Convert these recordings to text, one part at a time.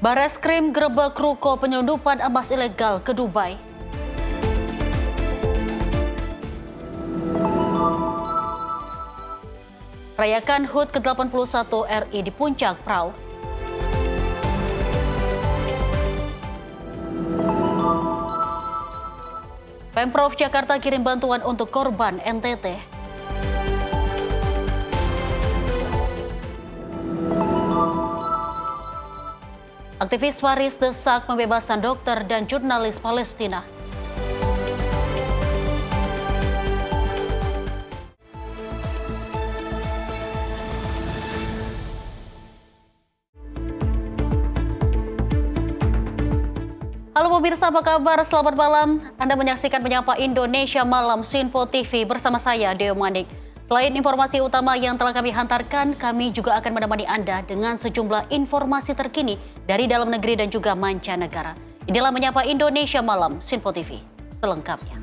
Bareskrim gerebek ruko penyelundupan emas ilegal ke Dubai. Rayakan HUT ke-81 RI di Puncak Prau. Pemprov Jakarta kirim bantuan untuk korban NTT. Aktivis Faris desak pembebasan dokter dan jurnalis Palestina. Halo pemirsa, apa kabar? Selamat malam. Anda menyaksikan Menyapa Indonesia Malam Sinpo TV bersama saya, Deo Manik. Selain informasi utama yang telah kami hantarkan, kami juga akan menemani Anda dengan sejumlah informasi terkini dari dalam negeri dan juga mancanegara. Inilah Menyapa Indonesia Malam Sinpo TV selengkapnya.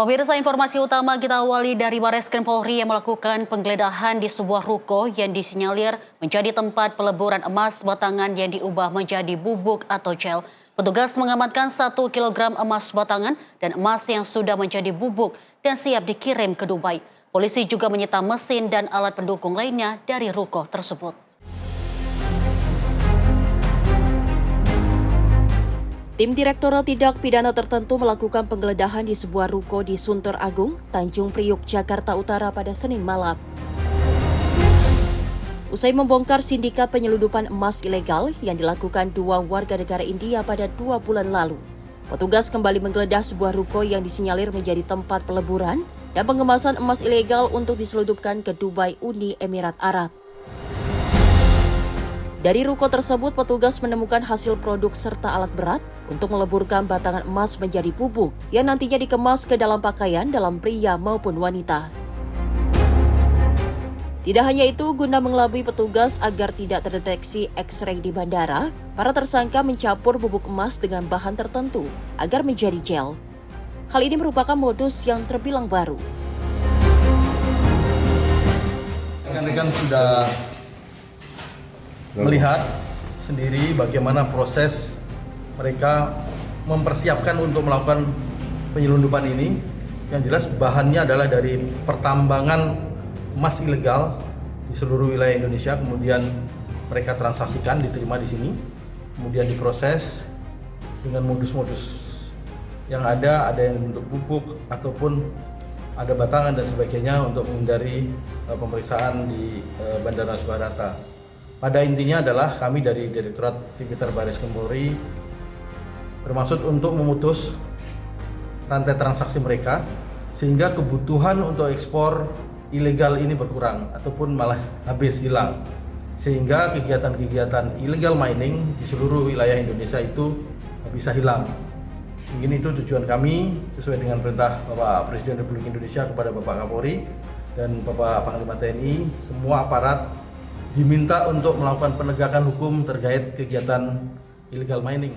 Pemirsa, informasi utama kita awali dari Bareskrim Polri yang melakukan penggeledahan di sebuah ruko yang disinyalir menjadi tempat peleburan emas batangan yang diubah menjadi bubuk atau gel. Petugas mengamankan 1 kg emas batangan dan emas yang sudah menjadi bubuk dan siap dikirim ke Dubai. Polisi juga menyita mesin dan alat pendukung lainnya dari ruko tersebut. Tim Direktorat Tindak Pidana Tertentu melakukan penggeledahan di sebuah ruko di Sunter Agung, Tanjung Priuk, Jakarta Utara pada Senin malam. Usai membongkar sindikat penyelundupan emas ilegal yang dilakukan 2 warga negara India pada 2 bulan lalu, petugas kembali menggeledah sebuah ruko yang disinyalir menjadi tempat peleburan dan pengemasan emas ilegal untuk diselundupkan ke Dubai, Uni Emirat Arab. Dari ruko tersebut, petugas menemukan hasil produk serta alat berat untuk meleburkan batangan emas menjadi bubuk yang nantinya dikemas ke dalam pakaian dalam pria maupun wanita. Tidak hanya itu, guna mengelabui petugas agar tidak terdeteksi X-ray di bandara, para tersangka mencampur bubuk emas dengan bahan tertentu agar menjadi gel. Hal ini merupakan modus yang terbilang baru. Rekan-rekan sudah melihat sendiri bagaimana proses mereka mempersiapkan untuk melakukan penyelundupan ini. Yang jelas bahannya adalah dari pertambangan emas ilegal di seluruh wilayah Indonesia, kemudian mereka transaksikan, diterima di sini, kemudian diproses dengan modus-modus yang ada yang bentuk bubuk ataupun ada batangan dan sebagainya untuk menghindari pemeriksaan di Bandara Soekarno-Hatta. Pada intinya adalah kami dari Direktorat Tipiter Bareskrim Polri bermaksud untuk memutus rantai transaksi mereka sehingga kebutuhan untuk ekspor ilegal ini berkurang ataupun malah habis hilang, sehingga kegiatan-kegiatan illegal mining di seluruh wilayah Indonesia itu bisa hilang. Mungkin itu tujuan kami sesuai dengan perintah Bapak Presiden Republik Indonesia kepada Bapak Kapolri dan Bapak Panglima TNI. Semua aparat diminta untuk melakukan penegakan hukum terkait kegiatan illegal mining.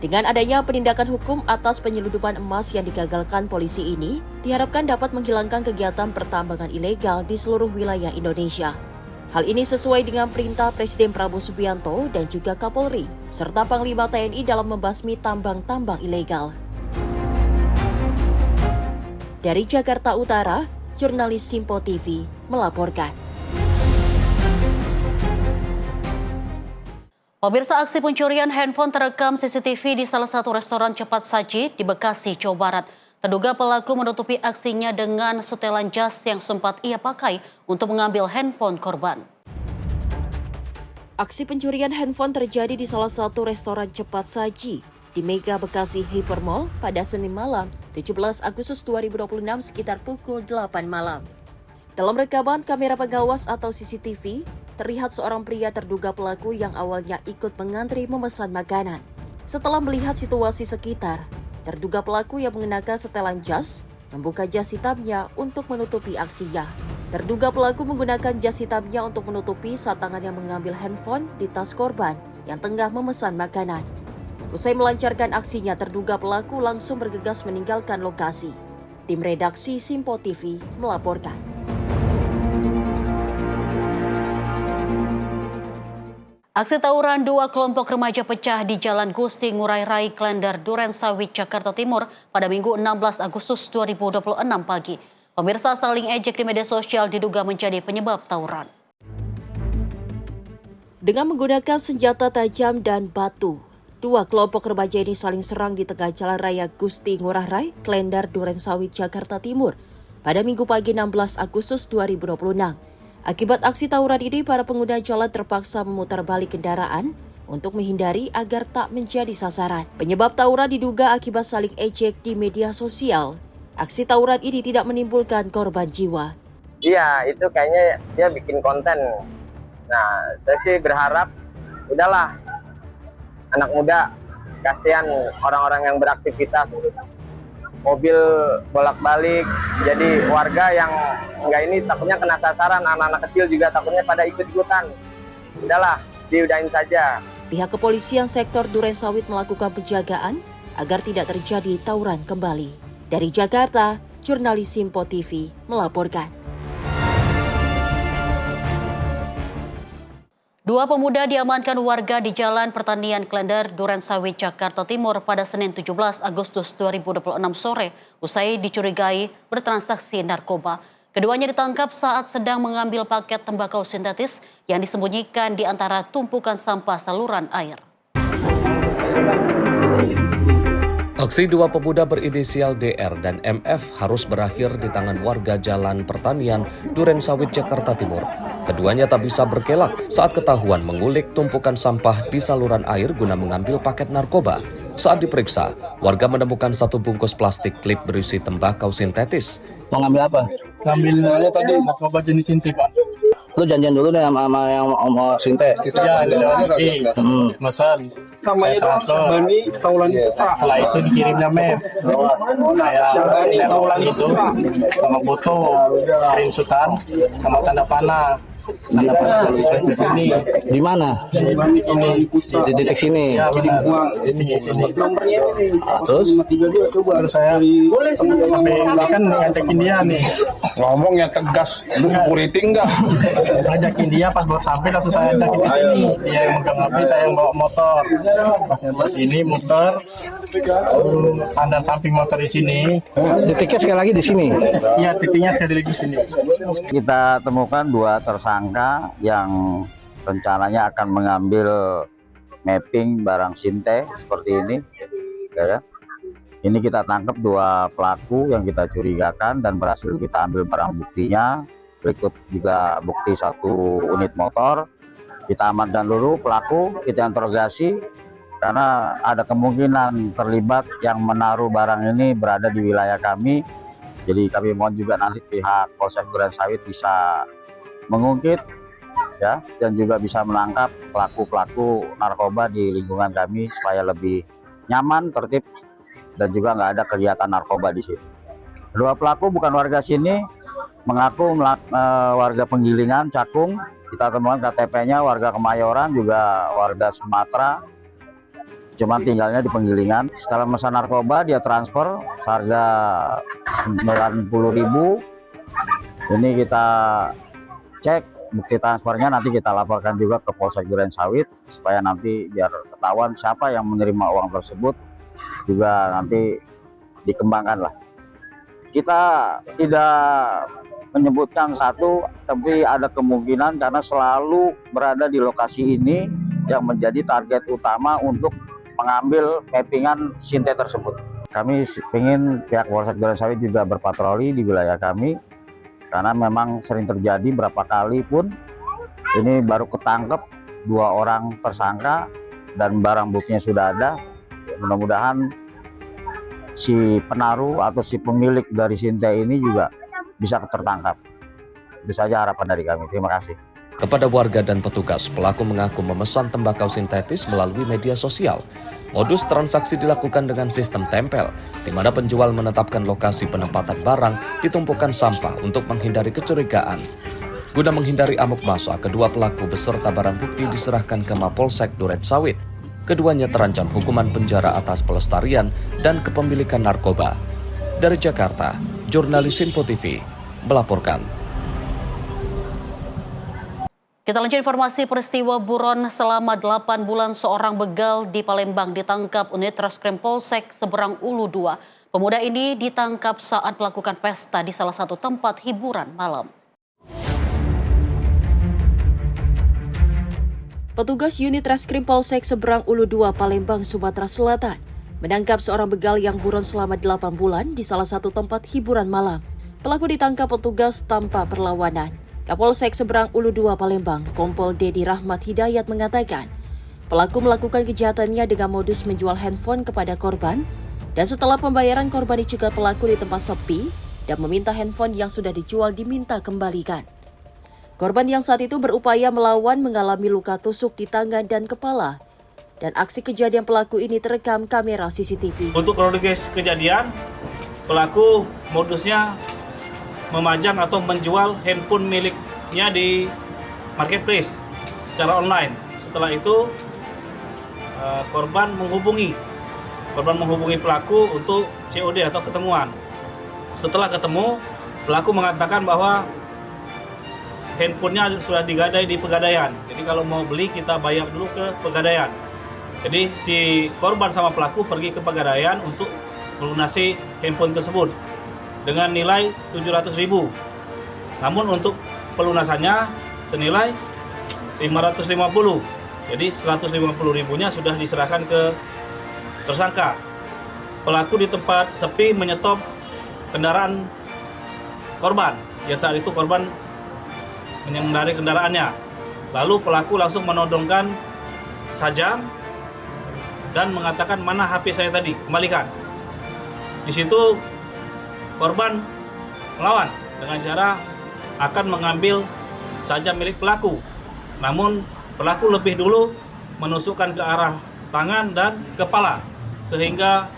Dengan adanya penindakan hukum atas penyelundupan emas yang digagalkan polisi ini, diharapkan dapat menghilangkan kegiatan pertambangan ilegal di seluruh wilayah Indonesia. Hal ini sesuai dengan perintah Presiden Prabowo Subianto dan juga Kapolri, serta Panglima TNI dalam membasmi tambang-tambang ilegal. Dari Jakarta Utara, jurnalis Sinpo TV melaporkan. Pemirsa, aksi pencurian handphone terekam CCTV di salah satu restoran cepat saji di Bekasi, Jawa Barat. Terduga pelaku menutupi aksinya dengan setelan jas yang sempat ia pakai untuk mengambil handphone korban. Aksi pencurian handphone terjadi di salah satu restoran cepat saji di Mega Bekasi Hypermall pada Senin malam, 17 Agustus 2026 sekitar pukul 8 malam. Dalam rekaman kamera pengawas atau CCTV, terlihat seorang pria terduga pelaku yang awalnya ikut mengantri memesan makanan. Setelah melihat situasi sekitar, terduga pelaku yang mengenakan setelan jas membuka jas hitamnya untuk menutupi aksinya. Terduga pelaku menggunakan jas hitamnya untuk menutupi saat tangannya mengambil handphone di tas korban yang tengah memesan makanan. Usai melancarkan aksinya, terduga pelaku langsung bergegas meninggalkan lokasi. Tim redaksi Simpo TV melaporkan. Aksi tawuran dua kelompok remaja pecah di Jalan Gusti Ngurai Rai, Klender, Durensawit, Jakarta Timur pada Minggu 16 Agustus 2026 pagi. Pemirsa, saling ejek di media sosial diduga menjadi penyebab tawuran. Dengan menggunakan senjata tajam dan batu, dua kelompok remaja ini saling serang di tengah Jalan Raya Gusti Ngurai Rai, Klender, Durensawit, Jakarta Timur pada Minggu pagi 16 Agustus 2026. Akibat aksi tawuran ini, para pengguna jalan terpaksa memutar balik kendaraan untuk menghindari agar tak menjadi sasaran. Penyebab tawuran diduga akibat saling ejek di media sosial. Aksi tawuran ini tidak menimbulkan korban jiwa. Iya, itu kayaknya dia bikin konten. Nah, saya sih berharap udahlah, anak muda, kasihan orang-orang yang beraktivitas, mobil bolak-balik, jadi warga yang enggak ini takutnya kena sasaran, anak-anak kecil juga takutnya pada ikut-ikutan. Udahlah, diudahin saja. Pihak kepolisian sektor Durensawit melakukan penjagaan agar tidak terjadi tawuran kembali. Dari Jakarta, jurnalis Simpo TV melaporkan. Dua pemuda diamankan warga di Jalan Pertanian Klender, Durensawit, Jakarta Timur pada Senin 17 Agustus 2026 sore usai dicurigai bertransaksi narkoba. Keduanya ditangkap saat sedang mengambil paket tembakau sintetis yang disembunyikan di antara tumpukan sampah saluran air. Aksi dua pemuda berinisial DR dan MF harus berakhir di tangan warga Jalan Pertanian, Durensawit, Jakarta Timur. Keduanya tak bisa berkelak saat ketahuan mengulik tumpukan sampah di saluran air guna mengambil paket narkoba. Saat diperiksa, warga menemukan satu bungkus plastik klip berisi tembakau sintetis. Mau ngambil apa? Ngambilnya tadi narkoba jenis Sinte, Pak. Lu janjian dulu deh sama yang mau Sinte. Ya, di pesan. Saya transfer. Setelah itu dikirimnya map. Saya taulan itu sama foto, screenshotan, sama tanda panah. Tanda panah di sini. Di mana? Ini Di titik sini. ya benar. Di sini. Terus? Terus saya sampai ini kan ngajakin dia nih. Ngomong yang tegas, lu security enggak? Ngajakin dia pas baru sampai langsung saya ajakin di sini. Dia yang megang HP, saya yang bawa motor. Pas nyampe sini muter, tanda samping motor di sini. Titiknya sekali lagi di sini. Iya, titiknya sekali lagi di sini. Kita temukan dua tersangka yang rencananya akan mengambil mapping barang Sinte seperti ini, ya. Ini kita tangkap dua pelaku yang kita curigakan dan berhasil kita ambil barang buktinya. Berikut juga bukti satu unit motor. Kita amankan dulu pelaku, kita interogasi karena ada kemungkinan terlibat yang menaruh barang ini berada di wilayah kami. Jadi kami mohon juga nanti pihak Polsek Durensawit bisa mengungkit, ya, dan juga bisa menangkap pelaku-pelaku narkoba di lingkungan kami supaya lebih nyaman, tertib, dan juga nggak ada kegiatan narkoba di sini. Kedua pelaku bukan warga sini, mengaku warga Penggilingan, Cakung. Kita temukan KTP-nya warga Kemayoran, juga warga Sumatera, cuman tinggalnya di Penggilingan. Setelah memesan narkoba, dia transfer seharga 90.000. Ini kita cek bukti transfernya, nanti kita laporkan juga ke Polsek Durensawit supaya nanti biar ketahuan siapa yang menerima uang tersebut, juga nanti dikembangkan lah. Kita tidak menyebutkan satu, tapi ada kemungkinan karena selalu berada di lokasi ini yang menjadi target utama untuk mengambil mappingan Sinte tersebut. Kami ingin pihak Polsek Durensawit juga berpatroli di wilayah kami karena memang sering terjadi berapa kali pun ini baru ketangkep dua orang tersangka dan barang buktinya sudah ada. Mudah-mudahan si penaruh atau si pemilik dari Sinte ini juga bisa tertangkap. Itu saja harapan dari kami. Terima kasih. Kepada warga dan petugas, pelaku mengaku memesan tembakau sintetis melalui media sosial. Modus transaksi dilakukan dengan sistem tempel, di mana penjual menetapkan lokasi penempatan barang di tumpukan sampah untuk menghindari kecurigaan. Guna menghindari amuk massa, kedua pelaku beserta barang bukti diserahkan ke Mapolsek Durensawit. Keduanya terancam hukuman penjara atas pelestarian dan kepemilikan narkoba. Dari Jakarta, jurnalis Simpo TV melaporkan. Kita lanjut informasi peristiwa buron selama 8 bulan seorang begal di Palembang ditangkap unit Reskrim Polsek Seberang Ulu 2. Pemuda ini ditangkap saat melakukan pesta di salah satu tempat hiburan malam. Petugas unit Reskrim Polsek Seberang Ulu 2 Palembang, Sumatera Selatan menangkap seorang begal yang buron selama 8 bulan di salah satu tempat hiburan malam. Pelaku ditangkap petugas tanpa perlawanan. Kapolsek Seberang Ulu 2 Palembang, Kompol Dedi Rahmat Hidayat mengatakan, pelaku melakukan kejahatannya dengan modus menjual handphone kepada korban dan setelah pembayaran korban dicegat pelaku di tempat sepi dan meminta handphone yang sudah dijual diminta kembalikan. Korban yang saat itu berupaya melawan mengalami luka tusuk di tangan dan kepala. Dan aksi kejadian pelaku ini terekam kamera CCTV. Untuk kronologis kejadian, pelaku modusnya memajang atau menjual handphone miliknya di marketplace secara online. Setelah itu, korban menghubungi pelaku untuk COD atau ketemuan. Setelah ketemu, pelaku mengatakan bahwa handphonenya sudah digadai di Pegadaian. Jadi kalau mau beli kita bayar dulu ke Pegadaian. Jadi si korban sama pelaku pergi ke Pegadaian untuk melunasi handphone tersebut dengan nilai 700.000. Namun untuk pelunasannya senilai 550. Jadi 150.000-nya sudah diserahkan ke tersangka. Pelaku di tempat sepi menyetop kendaraan korban. Ya saat itu korban mengendarai kendaraannya. Lalu pelaku langsung menodongkan sajam dan mengatakan, mana HP saya tadi, kembalikan. Di situ korban melawan dengan cara akan mengambil sajam milik pelaku. Namun pelaku lebih dulu menusukkan ke arah tangan dan kepala sehingga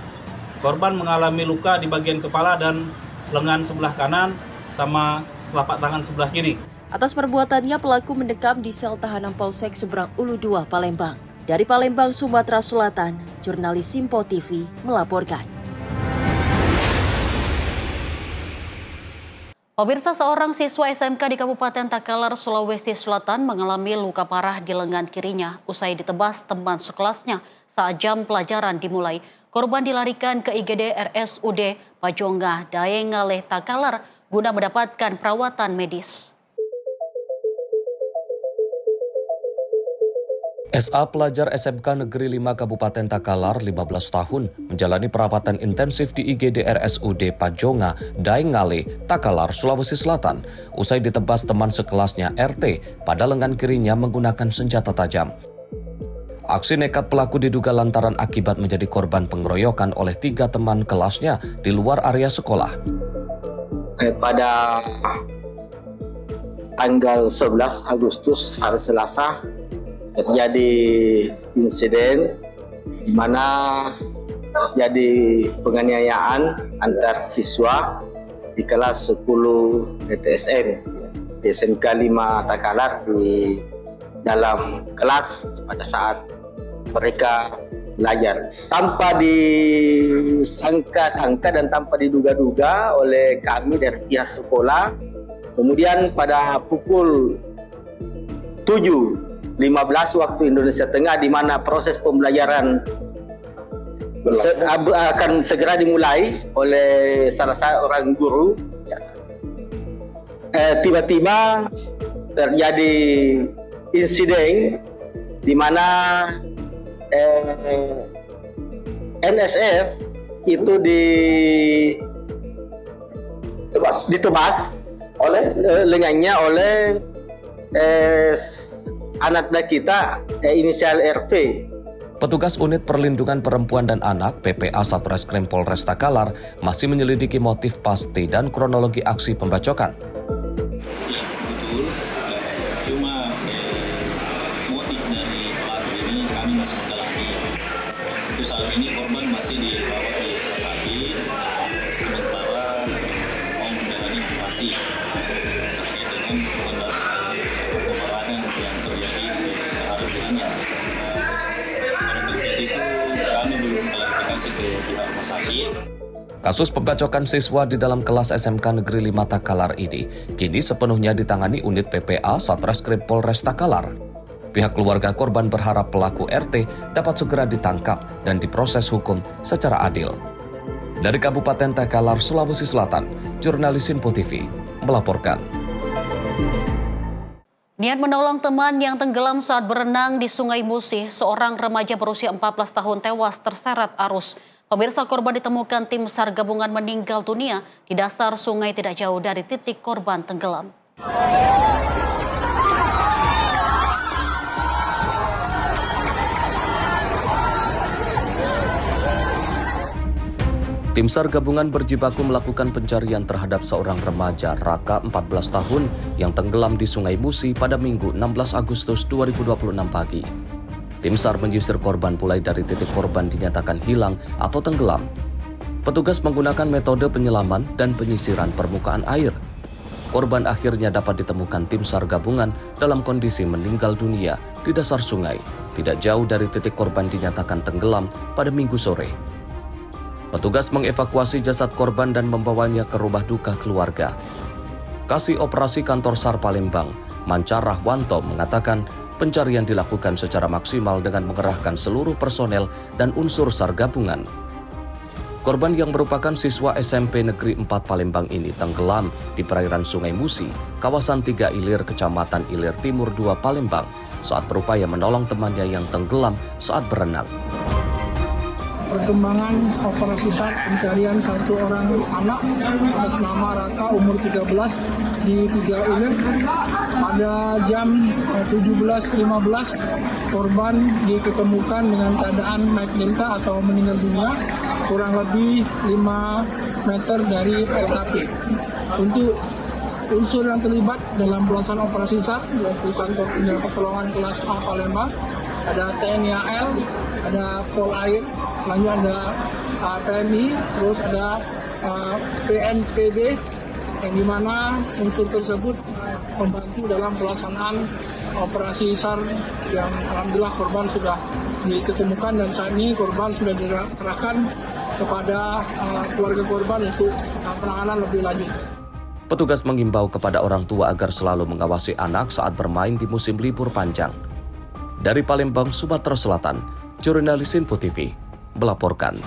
korban mengalami luka di bagian kepala dan lengan sebelah kanan sama telapak tangan sebelah kiri. Atas perbuatannya, pelaku mendekam di sel tahanan Polsek Seberang Ulu 2 Palembang. Dari Palembang, Sumatera Selatan, jurnalis Simpo TV melaporkan. Pemirsa, seorang siswa SMK di Kabupaten Takalar, Sulawesi Selatan mengalami luka parah di lengan kirinya usai ditebas teman sekelasnya saat jam pelajaran dimulai. Korban dilarikan ke IGD RSUD Pajonga Daengale Takalar guna mendapatkan perawatan medis. SA pelajar SMK Negeri 5 Kabupaten Takalar 15 tahun menjalani perawatan intensif di IGD RSUD Pajonga, Daengale, Takalar, Sulawesi Selatan usai ditebas teman sekelasnya RT pada lengan kirinya menggunakan senjata tajam. Aksi nekat pelaku diduga lantaran akibat menjadi korban pengeroyokan oleh 3 teman kelasnya di luar area sekolah. Pada tanggal 11 Agustus hari Selasa terjadi insiden di mana terjadi penganiayaan antar siswa di kelas 10 DTSN di SMK 5 Takalar di dalam kelas pada saat mereka belajar. Tanpa disangka-sangka dan tanpa diduga-duga oleh kami dari pihak sekolah, kemudian pada pukul 7.15 waktu Indonesia Tengah, di mana proses pembelajaran akan segera dimulai oleh salah seorang guru. Tiba-tiba terjadi insiden di mana NSF itu ditebas oleh lengannya oleh anak kita inisial RV. Petugas Unit Perlindungan Perempuan dan Anak PPA Satreskrim Polres Takalar masih menyelidiki motif pasti dan kronologi aksi pembacokan. Ya, betul. Cuma motif dari pelaku ini kami masih mendalami. Untuk saat ini korban masih dirawat di rumah sakit, sementara mau menjalani operasi terkait dengan pengendalian ke pihak rumah sakit. Kasus pembacokan siswa di dalam kelas SMK Negeri 5 Takalar ini kini sepenuhnya ditangani unit PPA Satreskrim Polres Takalar. Pihak keluarga korban berharap pelaku RT dapat segera ditangkap dan diproses hukum secara adil. Dari Kabupaten Takalar, Sulawesi Selatan, jurnalis Info TV melaporkan. Niat menolong teman yang tenggelam saat berenang di Sungai Musi, seorang remaja berusia 14 tahun tewas terseret arus. Pemirsa, korban ditemukan tim SAR gabungan meninggal dunia di dasar sungai tidak jauh dari titik korban tenggelam. Tim SAR gabungan berjibaku melakukan pencarian terhadap seorang remaja Raka 14 tahun yang tenggelam di Sungai Musi pada Minggu 16 Agustus 2026 pagi. Tim SAR menyisir korban mulai dari titik korban dinyatakan hilang atau tenggelam. Petugas menggunakan metode penyelaman dan penyisiran permukaan air. Korban akhirnya dapat ditemukan tim SAR gabungan dalam kondisi meninggal dunia di dasar sungai, tidak jauh dari titik korban dinyatakan tenggelam pada Minggu sore. Petugas mengevakuasi jasad korban dan membawanya ke rumah duka keluarga. Kasih Operasi Kantor SAR Palembang, Mancar Rahwanto, mengatakan pencarian dilakukan secara maksimal dengan mengerahkan seluruh personel dan unsur SAR gabungan. Korban yang merupakan siswa SMP Negeri 4 Palembang ini tenggelam di perairan Sungai Musi, kawasan 3 Ilir, Kecamatan Ilir Timur 2 Palembang, saat berupaya menolong temannya yang tenggelam saat berenang. Perkembangan operasi SAR pencarian satu orang anak atas nama Raka umur 13 di 3 Ilir. Pada jam 17.15 korban diketemukan dengan keadaan naik delta atau meninggal dunia kurang lebih 5 meter dari LKP. Untuk unsur yang terlibat dalam pelaksanaan operasi SAR yaitu Kantor Pertolongan Kelas A Palembang, ada TNI AL, ada Pol Air, selanjutnya ada PMI, terus ada PNPB, yang dimana unsur tersebut membantu dalam pelaksanaan operasi SAR yang alhamdulillah korban sudah diketemukan dan saat ini korban sudah diserahkan kepada keluarga korban untuk penanganan lebih lanjut. Petugas mengimbau kepada orang tua agar selalu mengawasi anak saat bermain di musim libur panjang. Dari Palembang, Sumatera Selatan, jurnalis Info TV melaporkan.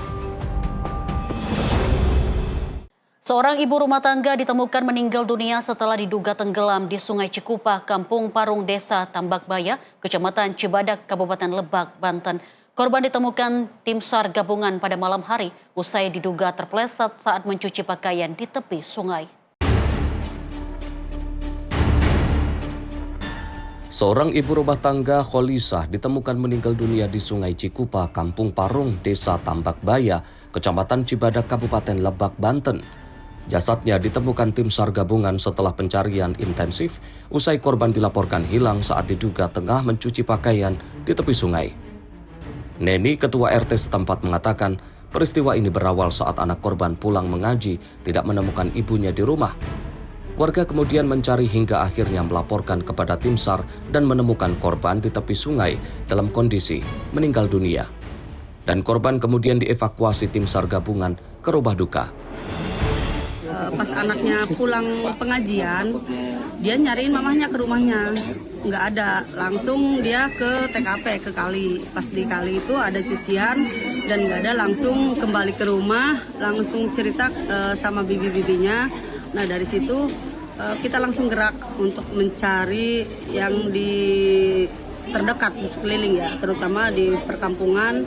Seorang ibu rumah tangga ditemukan meninggal dunia setelah diduga tenggelam di Sungai Cikupa, Kampung Parung, Desa Tambakbaya, Kecamatan Cibadak, Kabupaten Lebak, Banten. Korban ditemukan tim SAR gabungan pada malam hari usai diduga terpeleset saat mencuci pakaian di tepi sungai. Seorang ibu rumah tangga, Kholisah, ditemukan meninggal dunia di Sungai Cikupa, Kampung Parung, Desa Tambakbaya, Kecamatan Cibadak, Kabupaten Lebak, Banten. Jasadnya ditemukan tim SAR gabungan setelah pencarian intensif usai korban dilaporkan hilang saat diduga tengah mencuci pakaian di tepi sungai. Neni, ketua RT setempat, mengatakan peristiwa ini berawal saat anak korban pulang mengaji tidak menemukan ibunya di rumah. Warga kemudian mencari hingga akhirnya melaporkan kepada tim SAR dan menemukan korban di tepi sungai dalam kondisi meninggal dunia. Dan korban kemudian dievakuasi tim SAR gabungan ke rumah duka. Pas anaknya pulang pengajian, dia nyariin mamahnya ke rumahnya. Nggak ada, langsung dia ke TKP, ke kali. Pas di kali itu ada cucian dan nggak ada, langsung kembali ke rumah, langsung cerita sama bibi-bibinya. Nah dari situ kita langsung gerak untuk mencari yang di terdekat di sekeliling ya, terutama di perkampungan,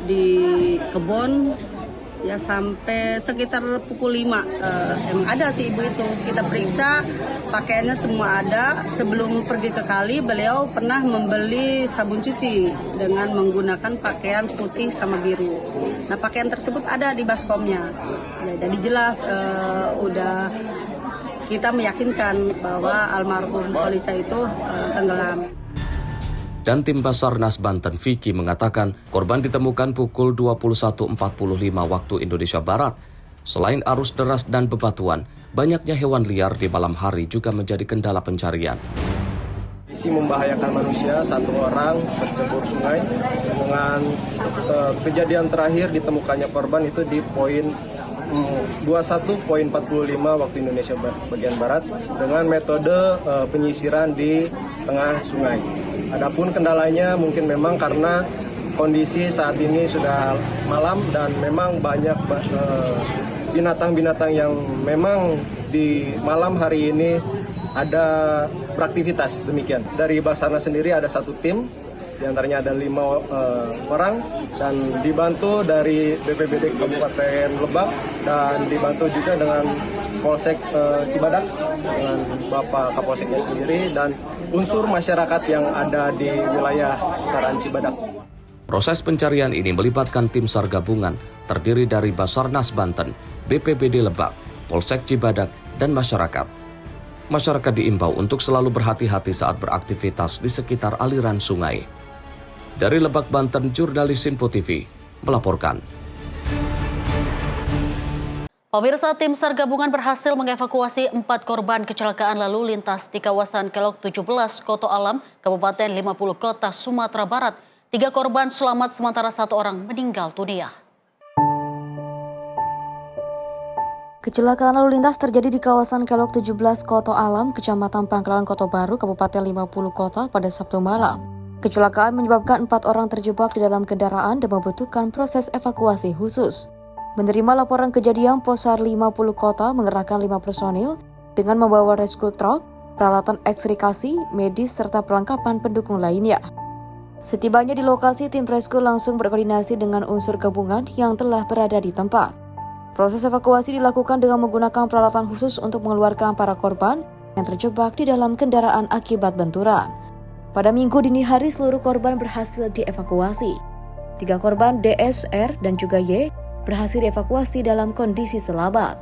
di kebun, ya sampai sekitar pukul 5. Emang ada sih ibu itu, kita periksa pakaiannya semua ada. Sebelum pergi ke kali beliau pernah membeli sabun cuci dengan menggunakan pakaian putih sama biru. Nah pakaian tersebut ada di baskomnya ya, jadi jelas udah kita meyakinkan bahwa almarhum Kholisah itu tenggelam. Dan tim Basarnas Banten Vicky mengatakan korban ditemukan pukul 21.45 waktu Indonesia Barat. Selain arus deras dan bebatuan, banyaknya hewan liar di malam hari juga menjadi kendala pencarian. Isi membahayakan manusia, 1 orang tercebur sungai. Dengan kejadian terakhir ditemukannya korban itu di poin 21.45 waktu Indonesia bagian Barat dengan metode penyisiran di tengah sungai. Adapun kendalanya mungkin memang karena kondisi saat ini sudah malam dan memang banyak binatang-binatang yang memang di malam hari ini ada beraktivitas demikian. Dari Basarnas sendiri ada 1 tim, diantaranya ada 5 orang dan dibantu dari BPBD Kabupaten Lebak dan dibantu juga dengan Polsek Cibadak dengan Bapak Kapolseknya sendiri dan unsur masyarakat yang ada di wilayah sekitaran Cibadak. Proses pencarian ini melibatkan tim SAR gabungan terdiri dari Basarnas Banten, BPBD Lebak, Polsek Cibadak, dan masyarakat. Masyarakat diimbau untuk selalu berhati-hati saat beraktivitas di sekitar aliran sungai. Dari Lebak, Banten, jurnalis Sinpo TV melaporkan. Pemirsa, tim SAR gabungan berhasil mengevakuasi 4 korban kecelakaan lalu lintas di kawasan Kelok 17, Koto Alam, Kabupaten 50 Kota, Sumatera Barat. 3 korban selamat sementara 1 orang meninggal dunia. Kecelakaan lalu lintas terjadi di kawasan Kelok 17 Koto Alam, Kecamatan Pangkalan Koto Baru, Kabupaten 50 Kota pada Sabtu malam. Kecelakaan menyebabkan 4 orang terjebak di dalam kendaraan dan membutuhkan proses evakuasi khusus. Menerima laporan kejadian, Posar 50 Kota mengerahkan 5 personil dengan membawa rescue truck, peralatan ekstrikasi, medis, serta perlengkapan pendukung lainnya. Setibanya di lokasi, tim rescue langsung berkoordinasi dengan unsur gabungan yang telah berada di tempat. Proses evakuasi dilakukan dengan menggunakan peralatan khusus untuk mengeluarkan para korban yang terjebak di dalam kendaraan akibat benturan. Pada Minggu dini hari, seluruh korban berhasil dievakuasi. 3 korban DS, R, dan juga Y berhasil dievakuasi dalam kondisi selamat.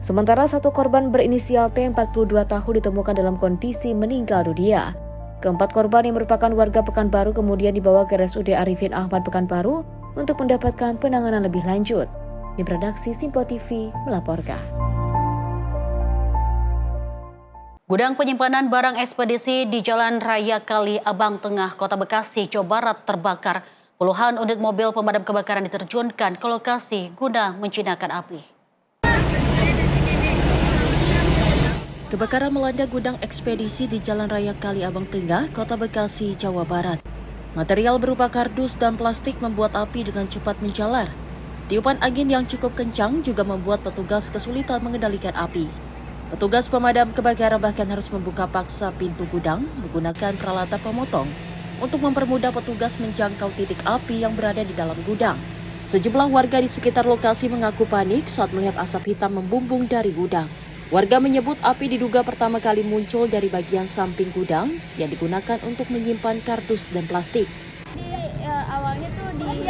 Sementara 1 korban berinisial T, 42 tahun, ditemukan dalam kondisi meninggal dunia. Keempat korban yang merupakan warga Pekanbaru kemudian dibawa ke RSUD Arifin Ahmad Pekanbaru untuk mendapatkan penanganan lebih lanjut. Tim redaksi Sinpo TV melaporkan. Gudang penyimpanan barang ekspedisi di Jalan Raya Kali Abang Tengah, Kota Bekasi, Jawa Barat terbakar. Puluhan unit mobil pemadam kebakaran diterjunkan ke lokasi guna menjinakkan api. Kebakaran melanda gudang ekspedisi di Jalan Raya Kali Abang Tengah, Kota Bekasi, Jawa Barat. Material berupa kardus dan plastik membuat api dengan cepat menjalar. Tiupan angin yang cukup kencang juga membuat petugas kesulitan mengendalikan api. Petugas pemadam kebakaran bahkan harus membuka paksa pintu gudang menggunakan peralatan pemotong untuk mempermudah petugas menjangkau titik api yang berada di dalam gudang. Sejumlah warga di sekitar lokasi mengaku panik saat melihat asap hitam membumbung dari gudang. Warga menyebut api diduga pertama kali muncul dari bagian samping gudang yang digunakan untuk menyimpan kardus dan plastik. Awalnya tuh di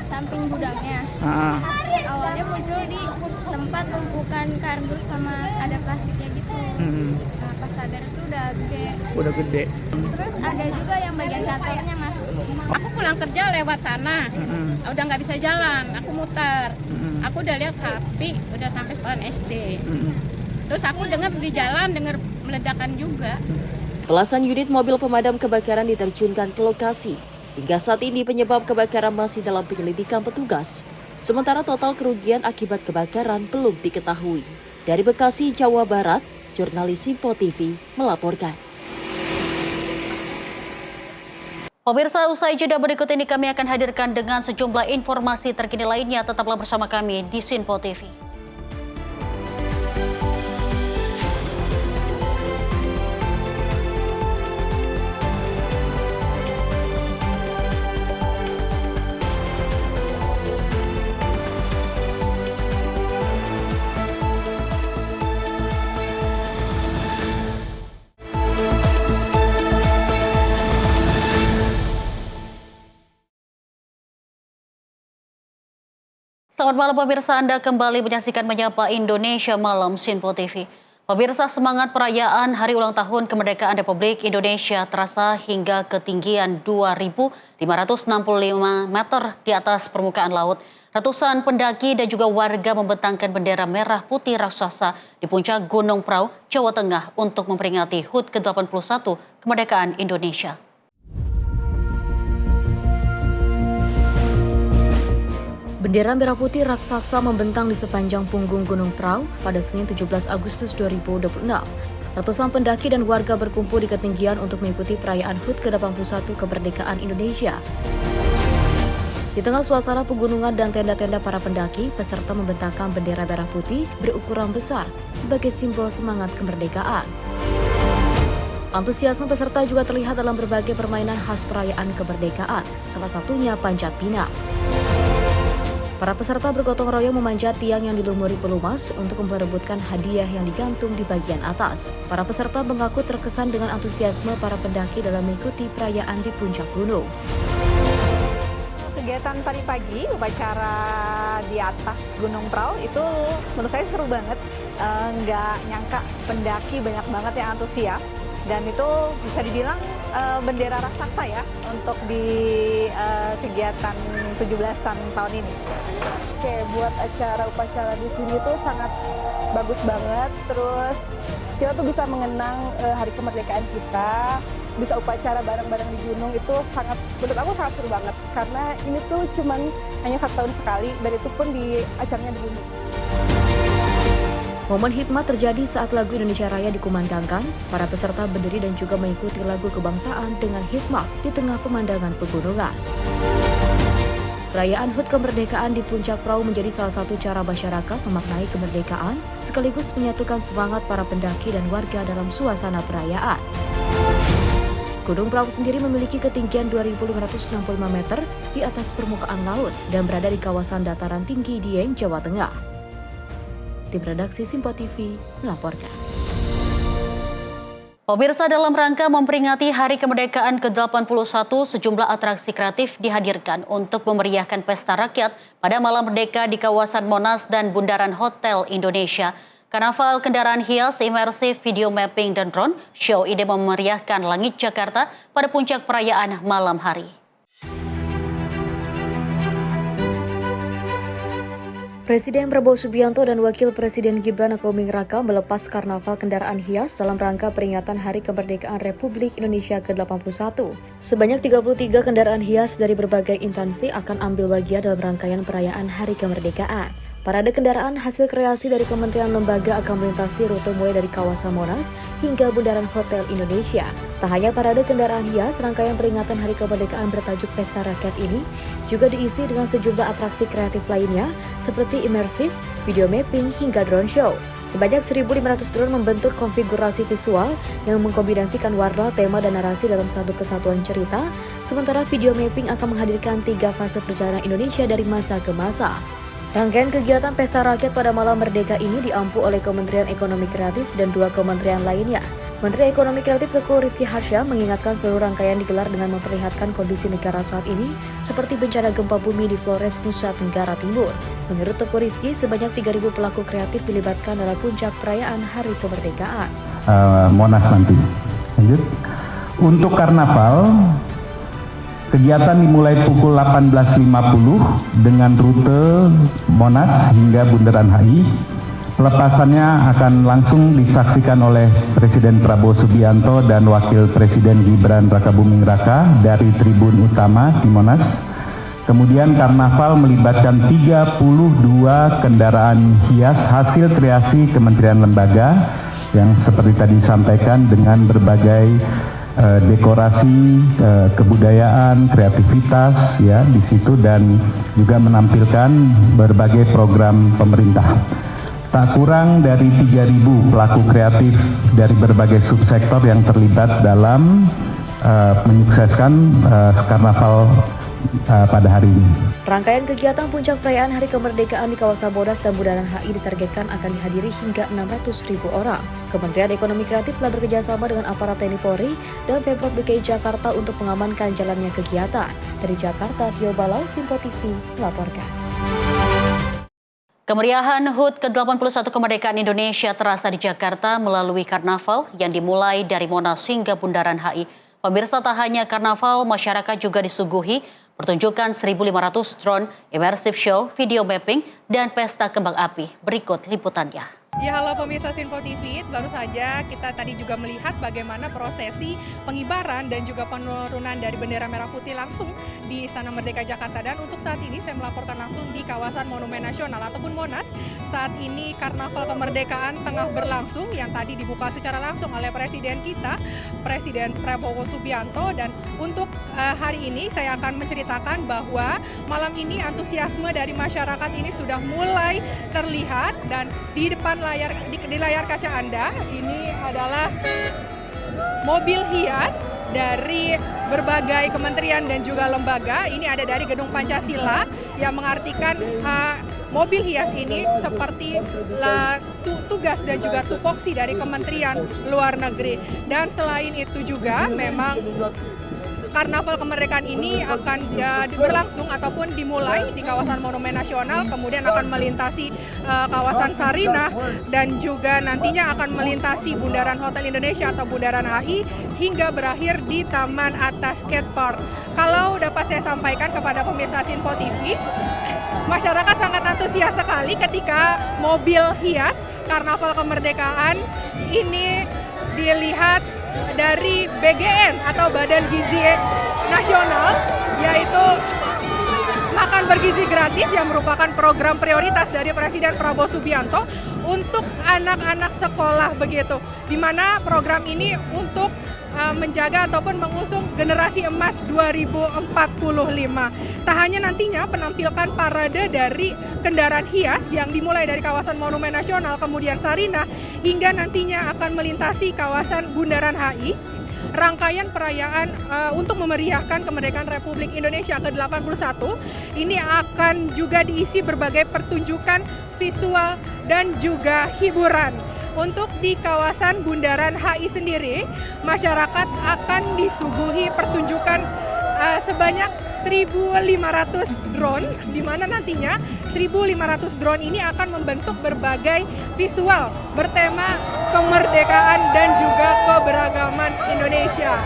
samping gudangnya. Awalnya muncul di tempat tumpukan kardus sama ada plastiknya gitu. Nah, pas sadar itu udah gede. Terus ada juga yang bagian kantornya masuk. Aku pulang kerja lewat sana, udah nggak bisa jalan, aku muter. Aku udah lihat api, udah sampai sekolah SD. Terus aku dengar di jalan, dengar meledakan juga. Belasan unit mobil pemadam kebakaran diterjunkan ke lokasi. Hingga saat ini penyebab kebakaran masih dalam penyelidikan petugas. Sementara total kerugian akibat kebakaran belum diketahui. Dari Bekasi, Jawa Barat, jurnalis Sinpo TV melaporkan. Pemirsa, usai jeda berikut ini kami akan hadirkan dengan sejumlah informasi terkini lainnya. Tetaplah bersama kami di Sinpo TV. Selamat malam pemirsa, Anda kembali menyaksikan Menyapa Indonesia Malam Sinpo TV. Pemirsa, semangat perayaan Hari Ulang Tahun Kemerdekaan Republik Indonesia terasa hingga ketinggian 2.565 meter di atas permukaan laut. Ratusan pendaki dan juga warga membentangkan bendera merah putih raksasa di puncak Gunung Prau, Jawa Tengah untuk memperingati HUT ke-81 kemerdekaan Indonesia. Bendera merah putih raksasa membentang di sepanjang punggung Gunung Prau pada Senin 17 Agustus 2026. Ratusan pendaki dan warga berkumpul di ketinggian untuk mengikuti perayaan HUT ke-81 kemerdekaan Indonesia. Di tengah suasana pegunungan dan tenda-tenda para pendaki, peserta membentangkan bendera merah putih berukuran besar sebagai simbol semangat kemerdekaan. Antusiasme peserta juga terlihat dalam berbagai permainan khas perayaan kemerdekaan, salah satunya panjat pinang. Para peserta bergotong royong memanjat tiang yang dilumuri pelumas untuk memperebutkan hadiah yang digantung di bagian atas. Para peserta mengaku terkesan dengan antusiasme para pendaki dalam mengikuti perayaan di puncak gunung. Kegiatan tadi pagi, upacara di atas Gunung Prau itu menurut saya seru banget. Nggak nyangka pendaki banyak banget yang antusias. Dan itu bisa dibilang bendera raksasa ya untuk di kegiatan 17-an tahun ini. Oke, buat upacara di sini tuh sangat bagus banget. Terus kita tuh bisa mengenang hari kemerdekaan kita. Bisa upacara bareng-bareng di gunung itu menurut aku sangat seru banget. Karena ini tuh cuman hanya 1 tahun sekali dan itu pun di acaranya di gunung. Momen hikmat terjadi saat lagu Indonesia Raya dikumandangkan, para peserta berdiri dan juga mengikuti lagu kebangsaan dengan hikmat di tengah pemandangan pegunungan. Perayaan HUT kemerdekaan di Puncak Prau menjadi salah satu cara masyarakat memaknai kemerdekaan, sekaligus menyatukan semangat para pendaki dan warga dalam suasana perayaan. Gunung Prau sendiri memiliki ketinggian 2.565 meter di atas permukaan laut dan berada di kawasan dataran tinggi Dieng, Jawa Tengah. Tim redaksi Simpo TV melaporkan. Pemirsa, dalam rangka memperingati Hari Kemerdekaan ke-81, sejumlah atraksi kreatif dihadirkan untuk memeriahkan pesta rakyat pada Malam Merdeka di kawasan Monas dan Bundaran Hotel Indonesia. Karnaval kendaraan hias, imersif, video mapping, dan drone show ini memeriahkan langit Jakarta pada puncak perayaan malam hari. Presiden Prabowo Subianto dan Wakil Presiden Gibran Rakeuming Raka melepas karnaval kendaraan hias dalam rangka peringatan Hari Kemerdekaan Republik Indonesia ke-81. Sebanyak 33 kendaraan hias dari berbagai instansi akan ambil bagian dalam rangkaian perayaan Hari Kemerdekaan. Parade kendaraan hasil kreasi dari kementerian lembaga akan melintasi rute mulai dari kawasan Monas hingga Bundaran Hotel Indonesia. Tak hanya parade kendaraan hias, rangkaian peringatan Hari Kemerdekaan bertajuk Pesta Rakyat ini juga diisi dengan sejumlah atraksi kreatif lainnya seperti imersif, video mapping, hingga drone show. Sebanyak 1.500 drone membentuk konfigurasi visual yang mengkombinasikan warna, tema, dan narasi dalam satu kesatuan cerita, sementara video mapping akan menghadirkan 3 fase perjalanan Indonesia dari masa ke masa. Rangkaian kegiatan Pesta Rakyat pada Malam Merdeka ini diampu oleh Kementerian Ekonomi Kreatif dan 2 kementerian lainnya. Menteri Ekonomi Kreatif Teuku Rifki Harsha mengingatkan seluruh rangkaian digelar dengan memperlihatkan kondisi negara saat ini seperti bencana gempa bumi di Flores, Nusa Tenggara Timur. Menurut Teuku Rifki, sebanyak 3.000 pelaku kreatif dilibatkan dalam puncak perayaan Hari Kemerdekaan. Monas nanti. Lanjut. Untuk karnaval, kegiatan dimulai pukul 18.50 dengan rute Monas hingga Bundaran HI. Pelepasannya akan langsung disaksikan oleh Presiden Prabowo Subianto dan Wakil Presiden Gibran Rakabuming Raka dari tribun utama di Monas. Kemudian karnaval melibatkan 32 kendaraan hias hasil kreasi Kementerian Lembaga yang seperti tadi disampaikan dengan berbagai dekorasi, kebudayaan, kreativitas ya di situ dan juga menampilkan berbagai program pemerintah. Tak kurang dari 3.000 pelaku kreatif dari berbagai subsektor yang terlibat dalam menyukseskan karnaval pada hari ini. Rangkaian kegiatan puncak perayaan Hari Kemerdekaan di kawasan Monas dan Bundaran HI ditargetkan akan dihadiri hingga 600.000 orang. Kementerian Ekonomi Kreatif telah bekerjasama dengan aparat TNI Polri dan Pemprov DKI Jakarta untuk mengamankan jalannya kegiatan. Dari Jakarta, Tio Balau, Simpo TV melaporkan. Kemeriahan HUT ke-81 kemerdekaan Indonesia terasa di Jakarta melalui karnaval yang dimulai dari Monas hingga Bundaran HI. Pemirsa, tak hanya karnaval, masyarakat juga disuguhi pertunjukan 1.500 drone, immersive show, video mapping, dan pesta kembang api. Berikut liputannya. Ya, halo pemirsa Sinpo TV, baru saja kita tadi juga melihat bagaimana prosesi pengibaran dan juga penurunan dari bendera merah putih langsung di Istana Merdeka Jakarta. Dan untuk saat ini saya melaporkan langsung di kawasan Monumen Nasional ataupun Monas. Saat ini Karnaval Kemerdekaan tengah berlangsung yang tadi dibuka secara langsung oleh Presiden kita, Presiden Prabowo Subianto. Dan untuk hari ini saya akan menceritakan bahwa malam ini antusiasme dari masyarakat ini sudah mulai terlihat, dan di depan di layar kaca Anda ini adalah mobil hias dari berbagai kementerian dan juga lembaga. Ini ada dari Gedung Pancasila yang mengartikan mobil hias ini seperti tugas dan juga tupoksi dari Kementerian Luar Negeri. Dan selain itu juga memang Karnaval Kemerdekaan ini akan berlangsung ataupun dimulai di kawasan Monumen Nasional, kemudian akan melintasi kawasan Sarinah, dan juga nantinya akan melintasi Bundaran Hotel Indonesia atau Bundaran HI hingga berakhir di Taman Atas Skatepark. Kalau dapat saya sampaikan kepada pemirsa Sinpo TV, masyarakat sangat antusias sekali ketika mobil hias Karnaval Kemerdekaan ini dilihat dari BGN atau Badan Gizi Nasional, yaitu makan bergizi gratis yang merupakan program prioritas dari Presiden Prabowo Subianto untuk anak-anak sekolah begitu, di mana program ini untuk menjaga ataupun mengusung generasi emas 2045. Tak hanya nantinya penampilkan parade dari kendaraan hias yang dimulai dari kawasan Monumen Nasional, kemudian Sarinah, hingga nantinya akan melintasi kawasan Bundaran HI. Rangkaian perayaan untuk memeriahkan kemerdekaan Republik Indonesia ke-81 ini akan juga diisi berbagai pertunjukan visual dan juga hiburan. Untuk di kawasan Bundaran HI sendiri, masyarakat akan disuguhi pertunjukan sebanyak 1.500 drone, di mana nantinya 1.500 drone ini akan membentuk berbagai visual bertema kemerdekaan dan juga keberagaman Indonesia.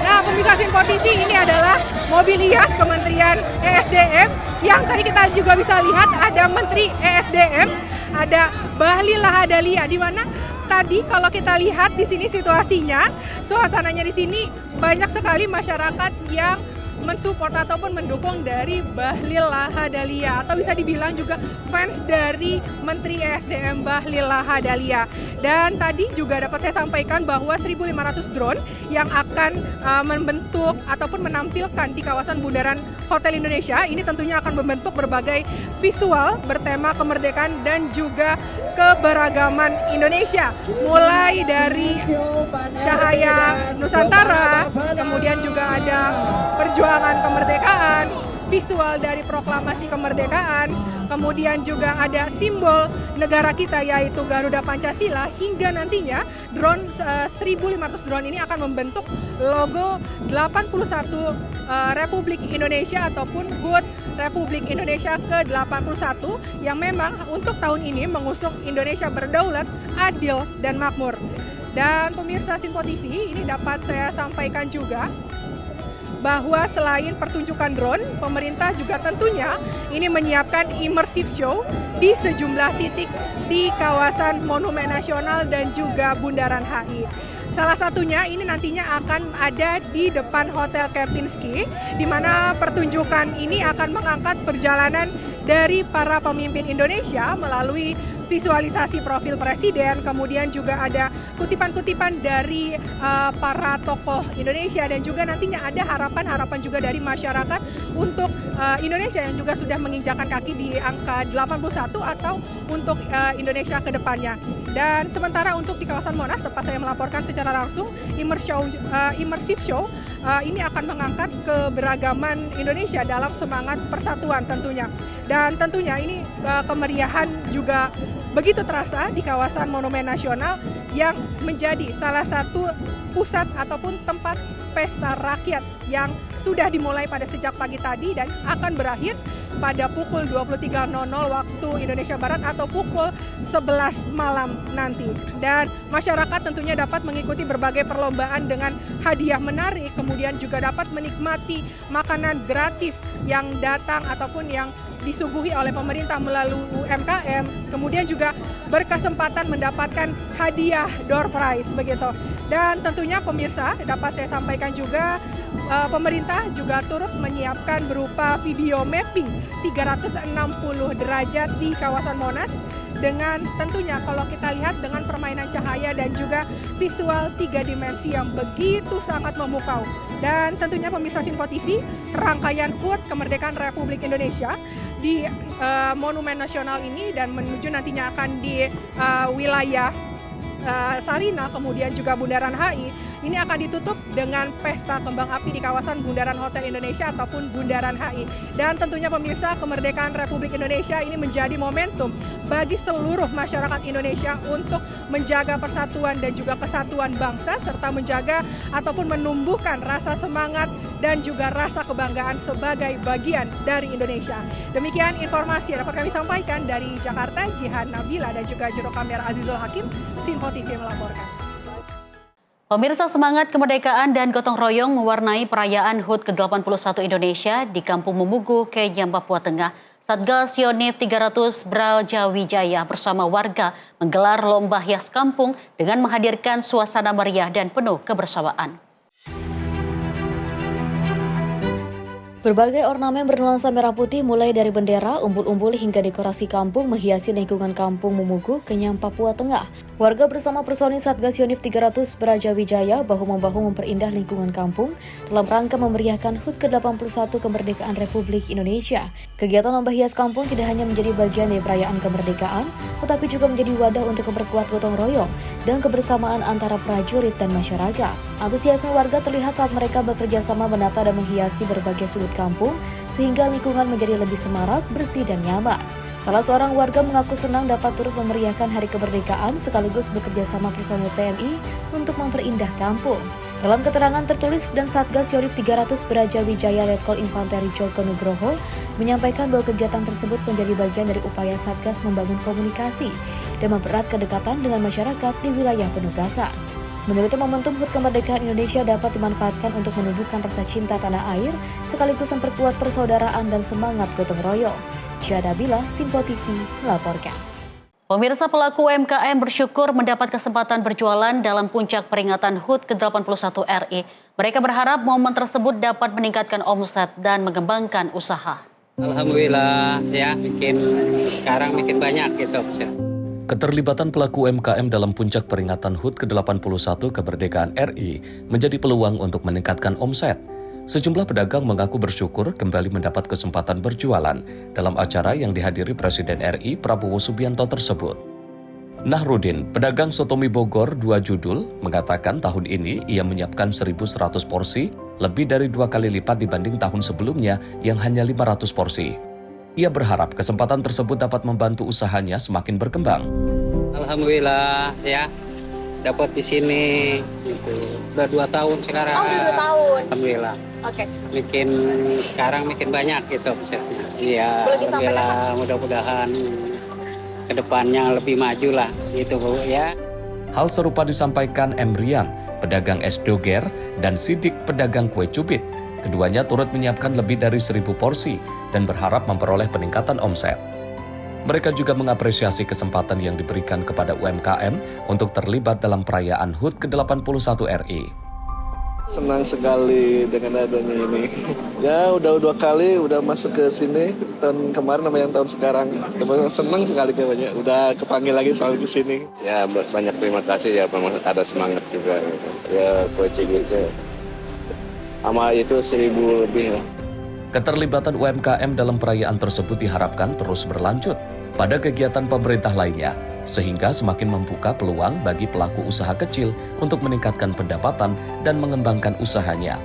Nah, pemirsa Sinpo TV, ini adalah mobil hias Kementerian ESDM yang tadi kita juga bisa lihat ada Menteri ESDM, ada Bahlil Lahadalia, di mana tadi kalau kita lihat di sini situasinya, suasananya di sini banyak sekali masyarakat yang mensupport ataupun mendukung dari Bahlil Lahadalia, atau bisa dibilang juga fans dari Menteri ESDM Bahlil Lahadalia. Dan tadi juga dapat saya sampaikan bahwa 1.500 drone yang akan membentuk ataupun menampilkan di kawasan Bundaran Hotel Indonesia ini tentunya akan membentuk berbagai visual bertema kemerdekaan dan juga keberagaman Indonesia, mulai dari cahaya Nusantara, kemudian juga ada perjuangan kemerdekaan, visual dari proklamasi kemerdekaan, kemudian juga ada simbol negara kita yaitu Garuda Pancasila, hingga nantinya drone 1.500 drone ini akan membentuk logo 81 Republik Indonesia ataupun HUT Republik Indonesia ke-81 yang memang untuk tahun ini mengusung Indonesia berdaulat, adil, dan makmur. Dan pemirsa Sinpo TV, ini dapat saya sampaikan juga bahwa selain pertunjukan drone, pemerintah juga tentunya ini menyiapkan immersive show di sejumlah titik di kawasan Monumen Nasional dan juga Bundaran HI. Salah satunya ini nantinya akan ada di depan Hotel Kempinski, di mana pertunjukan ini akan mengangkat perjalanan dari para pemimpin Indonesia melalui visualisasi profil presiden, kemudian juga ada kutipan-kutipan dari para tokoh Indonesia, dan juga nantinya ada harapan-harapan juga dari masyarakat untuk Indonesia yang juga sudah menginjakkan kaki di angka 81 atau untuk Indonesia ke depannya. Dan sementara untuk di kawasan Monas, tempat saya melaporkan secara langsung, immersive show ini akan mengangkat keberagaman Indonesia dalam semangat persatuan tentunya. Dan tentunya ini kemeriahan juga begitu terasa di kawasan Monumen Nasional yang menjadi salah satu pusat ataupun tempat pesta rakyat yang sudah dimulai pada sejak pagi tadi dan akan berakhir pada pukul 23.00 waktu Indonesia Barat atau pukul 11 malam nanti. Dan masyarakat tentunya dapat mengikuti berbagai perlombaan dengan hadiah menarik, kemudian juga dapat menikmati makanan gratis yang datang ataupun yang disuguhi oleh pemerintah melalui UMKM, kemudian juga berkesempatan mendapatkan hadiah door prize begitu. Dan tentunya pemirsa dapat saya sampaikan juga pemerintah juga turut menyiapkan berupa video mapping 360 derajat di kawasan Monas dengan tentunya kalau kita lihat dengan permainan cahaya dan juga visual 3 dimensi yang begitu sangat memukau. Dan tentunya pemirsa Simpo TV, rangkaian HUT Kemerdekaan Republik Indonesia di Monumen Nasional ini dan menuju nantinya akan di wilayah Sarina, kemudian juga Bundaran HI, ini akan ditutup dengan pesta kembang api di kawasan Bundaran Hotel Indonesia ataupun Bundaran HI. Dan tentunya pemirsa, kemerdekaan Republik Indonesia ini menjadi momentum bagi seluruh masyarakat Indonesia untuk menjaga persatuan dan juga kesatuan bangsa, serta menjaga ataupun menumbuhkan rasa semangat dan juga rasa kebanggaan sebagai bagian dari Indonesia. Demikian informasi yang dapat kami sampaikan dari Jakarta, Jihan Nabila dan juga juru kamera Azizul Hakim, Simpo TV melaporkan. Pemirsa, semangat kemerdekaan dan gotong royong mewarnai perayaan HUT ke-81 Indonesia di Kampung Memugu, Kenyam, Papua Tengah. Satgas Yonif 300 Brajawijaya bersama warga menggelar lomba hias kampung dengan menghadirkan suasana meriah dan penuh kebersamaan. Berbagai ornamen bernuansa merah putih mulai dari bendera, umbul-umbul hingga dekorasi kampung menghiasi lingkungan Kampung Memugu, Kenyam, Papua Tengah. Warga bersama personil Satgas Yonif 300 Brajawijaya bahu-membahu memperindah lingkungan kampung dalam rangka memeriahkan HUT ke-81 Kemerdekaan Republik Indonesia. Kegiatan lomba hias kampung tidak hanya menjadi bagian dari perayaan kemerdekaan, tetapi juga menjadi wadah untuk memperkuat gotong royong dan kebersamaan antara prajurit dan masyarakat. Antusiasme warga terlihat saat mereka bekerja sama menata dan menghiasi berbagai sudut kampung sehingga lingkungan menjadi lebih semarak, bersih dan nyaman. Salah seorang warga mengaku senang dapat turut memeriahkan Hari Kemerdekaan sekaligus bekerja sama personil TNI untuk memperindah kampung. Dalam keterangan tertulis dan Satgas Yonif 300 Brajawijaya Letkol Infanteri Joko Nugroho menyampaikan bahwa kegiatan tersebut menjadi bagian dari upaya Satgas membangun komunikasi dan mempererat kedekatan dengan masyarakat di wilayah penugasan. Menurutnya, momentum HUT Kemerdekaan Indonesia dapat dimanfaatkan untuk menumbuhkan rasa cinta tanah air, sekaligus memperkuat persaudaraan dan semangat gotong royong. Syada Bila, Simpo TV, melaporkan. Pemirsa, pelaku UMKM bersyukur mendapat kesempatan berjualan dalam puncak peringatan HUT ke-81 RI. Mereka berharap momen tersebut dapat meningkatkan omset dan mengembangkan usaha. Alhamdulillah, ya, sekarang makin banyak gitu. Keterlibatan pelaku UMKM dalam puncak peringatan HUT ke-81 Kemerdekaan RI menjadi peluang untuk meningkatkan omset. Sejumlah pedagang mengaku bersyukur kembali mendapat kesempatan berjualan dalam acara yang dihadiri Presiden RI Prabowo Subianto tersebut. Nahrudin, pedagang sotomi Bogor 2 Judul, mengatakan tahun ini ia menyiapkan 1.100 porsi, lebih dari 2 kali lipat dibanding tahun sebelumnya yang hanya 500 porsi. Ia berharap kesempatan tersebut dapat membantu usahanya semakin berkembang. Alhamdulillah, ya, dapat di sini gitu. Udah 2 tahun sekarang. Oh, udah 2 tahun. Alhamdulillah. Oke. Sekarang banyak gitu. Iya, alhamdulillah, mudah-mudahan kedepannya lebih maju lah gitu, Bu, ya. Hal serupa disampaikan Emrian, pedagang es doger, dan Sidik, pedagang kue cubit. Keduanya turut menyiapkan lebih dari 1.000 porsi dan berharap memperoleh peningkatan omset. Mereka juga mengapresiasi kesempatan yang diberikan kepada UMKM untuk terlibat dalam perayaan HUT ke-81 RI. Senang sekali dengan adanya ini. Ya, udah 2 kali udah masuk ke sini, tahun kemarin sama yang tahun sekarang. Senang sekali kayaknya, udah kepanggil lagi selalu ke sini. Ya, banyak terima kasih ya, ada semangat juga. Ya, kue cubitnya. Sama itu 1.000 lebih lah. Keterlibatan UMKM dalam perayaan tersebut diharapkan terus berlanjut pada kegiatan pemerintah lainnya, sehingga semakin membuka peluang bagi pelaku usaha kecil untuk meningkatkan pendapatan dan mengembangkan usahanya.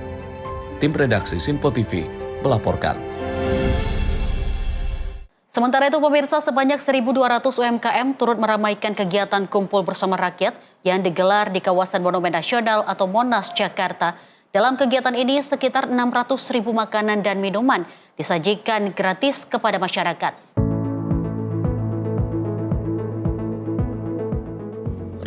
Tim redaksi Simpo TV melaporkan. Sementara itu, pemirsa, sebanyak 1.200 UMKM turut meramaikan kegiatan kumpul bersama rakyat yang digelar di kawasan Monumen Nasional atau Monas, Jakarta. Dalam kegiatan ini sekitar 600.000 makanan dan minuman disajikan gratis kepada masyarakat.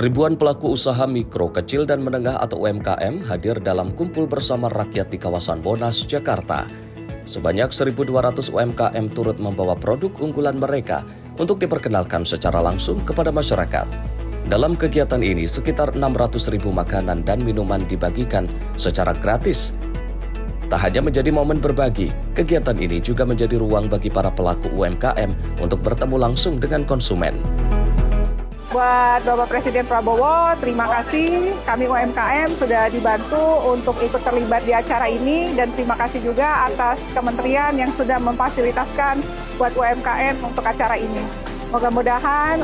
Ribuan pelaku usaha mikro, kecil dan menengah atau UMKM hadir dalam kumpul bersama rakyat di kawasan Monas, Jakarta. Sebanyak 1.200 UMKM turut membawa produk unggulan mereka untuk diperkenalkan secara langsung kepada masyarakat. Dalam kegiatan ini, sekitar 600.000 makanan dan minuman dibagikan secara gratis. Tak hanya menjadi momen berbagi, kegiatan ini juga menjadi ruang bagi para pelaku UMKM untuk bertemu langsung dengan konsumen. Buat Bapak Presiden Prabowo, terima kasih. Kami UMKM sudah dibantu untuk ikut terlibat di acara ini dan terima kasih juga atas kementerian yang sudah memfasilitasikan buat UMKM untuk acara ini. Mudah-mudahan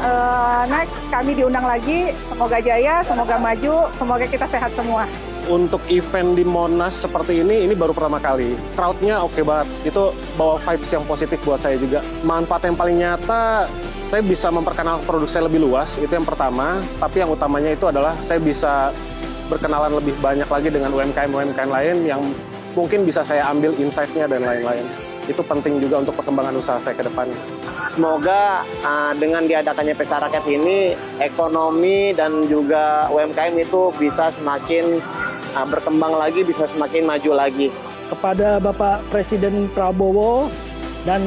next kami diundang lagi. Semoga jaya, semoga maju, semoga kita sehat semua. Untuk event di Monas seperti ini baru pertama kali. Crowd-nya oke banget. Itu bawa vibes yang positif buat saya juga. Manfaat yang paling nyata, saya bisa memperkenalkan produk saya lebih luas, itu yang pertama. Tapi yang utamanya itu adalah saya bisa berkenalan lebih banyak lagi dengan UMKM-UMKM lain yang mungkin bisa saya ambil insight-nya dan lain-lain. Itu penting juga untuk perkembangan usaha saya ke depan. Semoga dengan diadakannya Pesta Rakyat ini, ekonomi dan juga UMKM itu bisa semakin berkembang lagi, bisa semakin maju lagi. Kepada Bapak Presiden Prabowo dan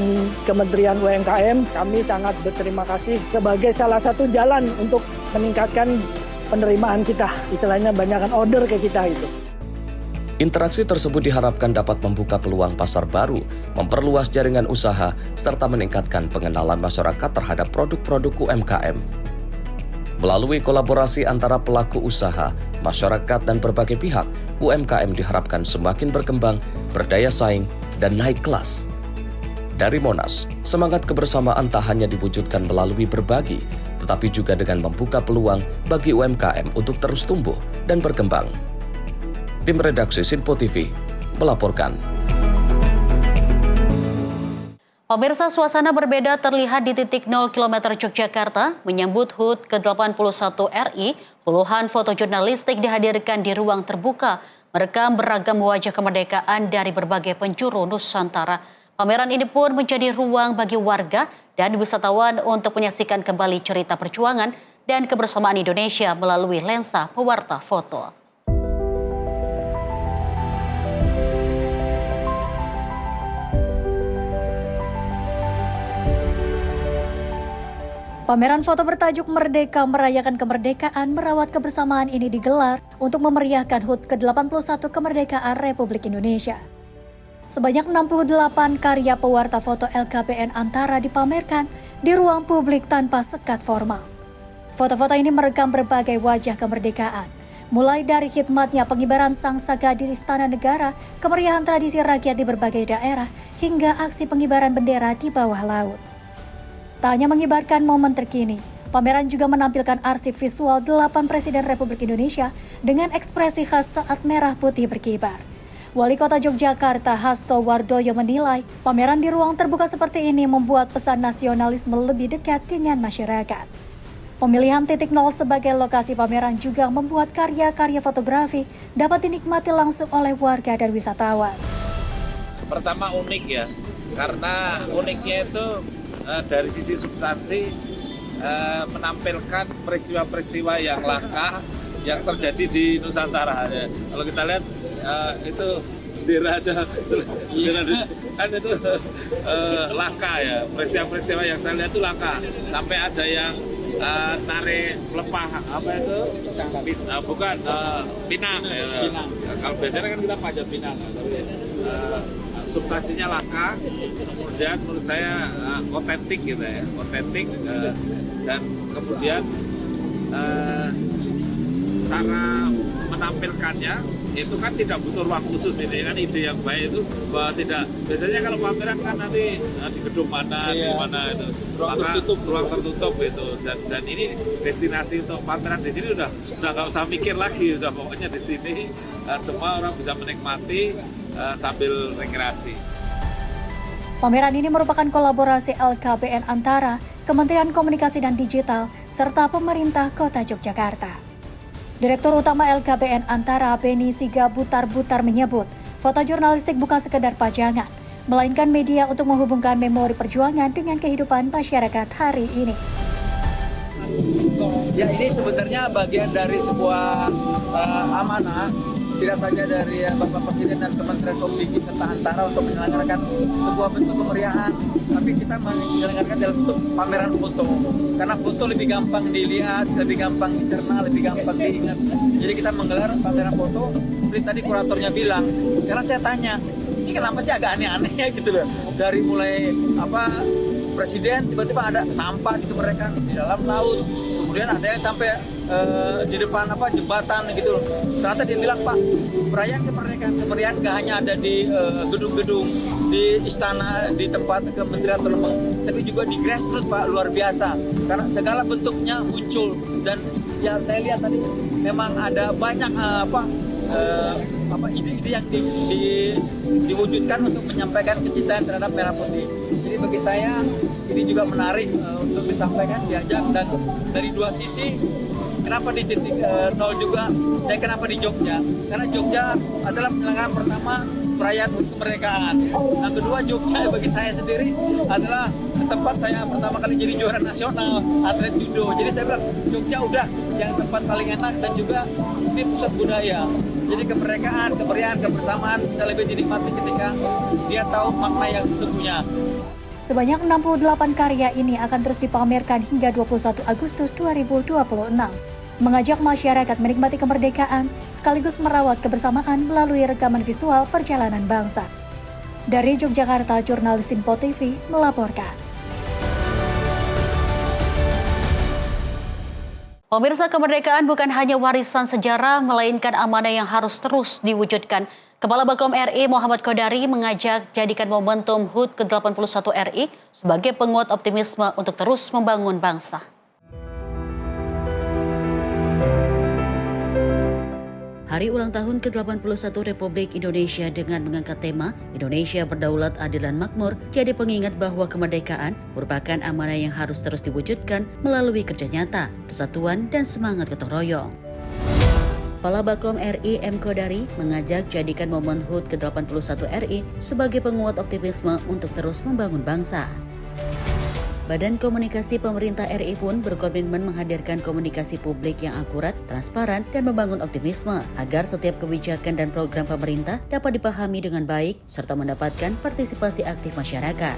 Kementerian UMKM, kami sangat berterima kasih sebagai salah satu jalan untuk meningkatkan penerimaan kita. Istilahnya banyakkan order ke kita itu. Interaksi tersebut diharapkan dapat membuka peluang pasar baru, memperluas jaringan usaha, serta meningkatkan pengenalan masyarakat terhadap produk-produk UMKM. Melalui kolaborasi antara pelaku usaha, masyarakat, dan berbagai pihak, UMKM diharapkan semakin berkembang, berdaya saing, dan naik kelas. Dari Monas, semangat kebersamaan tak hanya diwujudkan melalui berbagi, tetapi juga dengan membuka peluang bagi UMKM untuk terus tumbuh dan berkembang. Tim redaksi Sinpo TV melaporkan. Pemirsa, suasana berbeda terlihat di titik 0 km Yogyakarta menyambut HUT ke-81 RI. Puluhan foto jurnalistik dihadirkan di ruang terbuka, merekam beragam wajah kemerdekaan dari berbagai penjuru Nusantara. Pameran ini pun menjadi ruang bagi warga dan wisatawan untuk menyaksikan kembali cerita perjuangan dan kebersamaan Indonesia melalui lensa pewarta foto. Pameran foto bertajuk Merdeka Merayakan Kemerdekaan Merawat Kebersamaan ini digelar untuk memeriahkan HUT ke-81 Kemerdekaan Republik Indonesia. Sebanyak 68 karya pewarta foto LKPN Antara dipamerkan di ruang publik tanpa sekat formal. Foto-foto ini merekam berbagai wajah kemerdekaan, mulai dari khidmatnya pengibaran Sang Saga di Istana Negara, kemeriahan tradisi rakyat di berbagai daerah, hingga aksi pengibaran bendera di bawah laut. Tak hanya mengibarkan momen terkini, pameran juga menampilkan arsip visual 8 Presiden Republik Indonesia dengan ekspresi khas saat merah putih berkibar. Wali Kota Yogyakarta Hasto Wardoyo menilai, pameran di ruang terbuka seperti ini membuat pesan nasionalisme lebih dekat dengan masyarakat. Pemilihan titik 0 sebagai lokasi pameran juga membuat karya-karya fotografi dapat dinikmati langsung oleh warga dan wisatawan. Pertama unik ya, karena uniknya itu dari sisi substansi menampilkan peristiwa-peristiwa yang langka yang terjadi di Nusantara. Kalau kita lihat itu bendera aja, kan itu langka ya, peristiwa-peristiwa yang saya lihat itu langka. Sampai ada yang narik pelepah apa itu? Bukan pinang. Kalau biasanya kan kita panjat pinang, tapi substansinya langka, kemudian menurut saya otentik gitu ya, otentik dan kemudian cara menampilkannya itu kan tidak butuh ruang khusus, ini kan ide yang baik itu bahwa tidak, biasanya kalau pameran kan nanti di gedung mana, di mana itu ruang tertutup itu, dan ini destinasi untuk pameran di sini udah nggak usah mikir lagi, udah pokoknya di sini semua orang bisa menikmati sambil rekreasi. Pameran ini merupakan kolaborasi LKPN Antara, Kementerian Komunikasi dan Digital, serta pemerintah Kota Yogyakarta. Direktur Utama LKBN Antara Beni Siga Butar-Butar menyebut, foto jurnalistik bukan sekedar pajangan, melainkan media untuk menghubungkan memori perjuangan dengan kehidupan masyarakat hari ini. Ya, ini sebenarnya bagian dari sebuah amanah, tidak saja dari Bapak Presiden dan Kementerian Komunikasi serta Antara untuk menyelenggarakan sebuah bentuk kemeriahan, tapi kita menyelenggarakan dalam bentuk pameran foto. Karena foto lebih gampang dilihat, lebih gampang dicerna, lebih gampang diingat. Jadi kita menggelar pameran foto, seperti tadi kuratornya bilang. Karena saya tanya, ini kenapa sih agak aneh-aneh gitu loh. Dari mulai Presiden tiba-tiba ada sampah di kemerdekaan di dalam laut, kemudian ada yang sampai di depan jembatan gitu. Ternyata dia bilang, Pak, perayaan kemeriahan gak hanya ada di gedung-gedung, di istana, di tempat kementerian atau lembaga, tapi juga di grassroots, Pak, luar biasa. Karena segala bentuknya muncul, dan ya saya lihat tadi memang ada banyak ide-ide yang diwujudkan untuk menyampaikan kecintaan terhadap merah putih. Jadi bagi saya ini juga menarik untuk disampaikan, diajak, dan dari dua sisi. Kenapa di titik 0 juga dan kenapa di Jogja? Karena Jogja adalah penyelenggaraan pertama perayaan kemerdekaan. Yang kedua, Jogja bagi saya sendiri adalah tempat saya pertama kali jadi juara nasional atlet judo. Jadi saya bilang Jogja udah yang tempat paling enak, dan juga ini pusat budaya. Jadi kemerdekaan, kemeriahan, kebersamaan bisa lebih dinikmati ketika dia tahu makna yang sesungguhnya. Sebanyak 68 karya ini akan terus dipamerkan hingga 21 Agustus 2026, mengajak masyarakat menikmati kemerdekaan sekaligus merawat kebersamaan melalui rekaman visual perjalanan bangsa. Dari Yogyakarta, jurnalis Info TV melaporkan. Pemirsa, kemerdekaan bukan hanya warisan sejarah, melainkan amanah yang harus terus diwujudkan. Kepala Bakom RI Muhammad Kodari mengajak jadikan momentum HUT ke-81 RI sebagai penguat optimisme untuk terus membangun bangsa. Hari ulang tahun ke-81 Republik Indonesia dengan mengangkat tema Indonesia Berdaulat, Adil dan Makmur, jadi pengingat bahwa kemerdekaan merupakan amanah yang harus terus diwujudkan melalui kerja nyata, persatuan, dan semangat gotong royong. Kepala Bakom RI M. Kodari mengajak jadikan momen HUT ke-81 RI sebagai penguat optimisme untuk terus membangun bangsa. Badan Komunikasi Pemerintah RI pun berkomitmen menghadirkan komunikasi publik yang akurat, transparan, dan membangun optimisme agar setiap kebijakan dan program pemerintah dapat dipahami dengan baik serta mendapatkan partisipasi aktif masyarakat.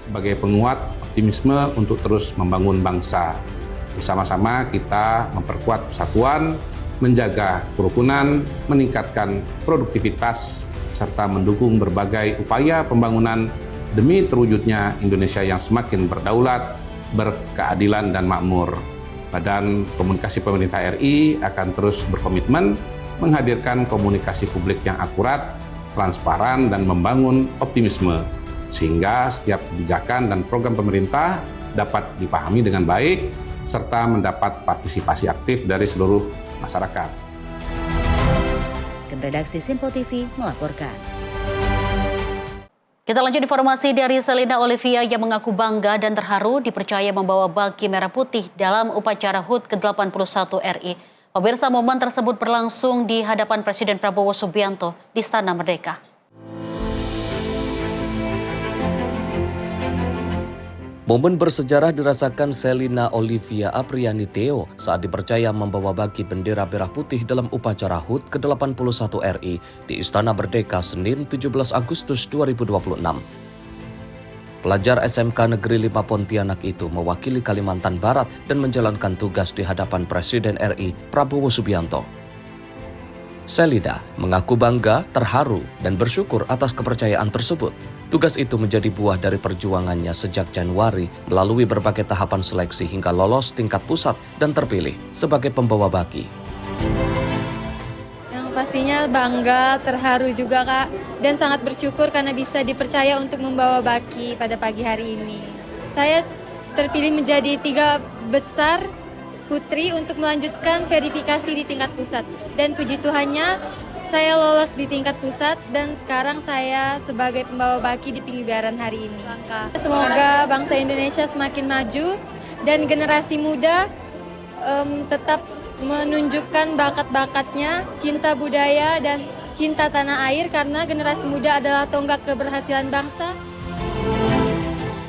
Sebagai penguat optimisme untuk terus membangun bangsa, bersama-sama kita memperkuat persatuan, menjaga kerukunan, meningkatkan produktivitas, serta mendukung berbagai upaya pembangunan demi terwujudnya Indonesia yang semakin berdaulat, berkeadilan, dan makmur. Badan Komunikasi Pemerintah RI akan terus berkomitmen menghadirkan komunikasi publik yang akurat, transparan, dan membangun optimisme, sehingga setiap kebijakan dan program pemerintah dapat dipahami dengan baik, serta mendapat partisipasi aktif dari seluruh masyarakat. Tim redaksi Sinpo TV melaporkan. Kita lanjut informasi dari Selina Olivia yang mengaku bangga dan terharu dipercaya membawa baki merah putih dalam upacara HUT ke-81 RI. Pemirsa, momen tersebut berlangsung di hadapan Presiden Prabowo Subianto di Istana Merdeka. Momen bersejarah dirasakan Selina Olivia Apriani Theo saat dipercaya membawa baki bendera merah putih dalam upacara HUT ke-81 RI di Istana Merdeka Senin 17 Agustus 2026. Pelajar SMK Negeri 5 Pontianak itu mewakili Kalimantan Barat dan menjalankan tugas di hadapan Presiden RI Prabowo Subianto. Selina mengaku bangga, terharu, dan bersyukur atas kepercayaan tersebut. Tugas itu menjadi buah dari perjuangannya sejak Januari melalui berbagai tahapan seleksi hingga lolos tingkat pusat dan terpilih sebagai pembawa baki. Yang pastinya bangga, terharu juga Kak, dan sangat bersyukur karena bisa dipercaya untuk membawa baki pada pagi hari ini. Saya terpilih menjadi 3 besar putri untuk melanjutkan verifikasi di tingkat pusat. Dan puji Tuhannya, saya lolos di tingkat pusat dan sekarang saya sebagai pembawa baki di pengibaran hari ini. Semoga bangsa Indonesia semakin maju dan generasi muda tetap menunjukkan bakat-bakatnya, cinta budaya dan cinta tanah air karena generasi muda adalah tonggak keberhasilan bangsa.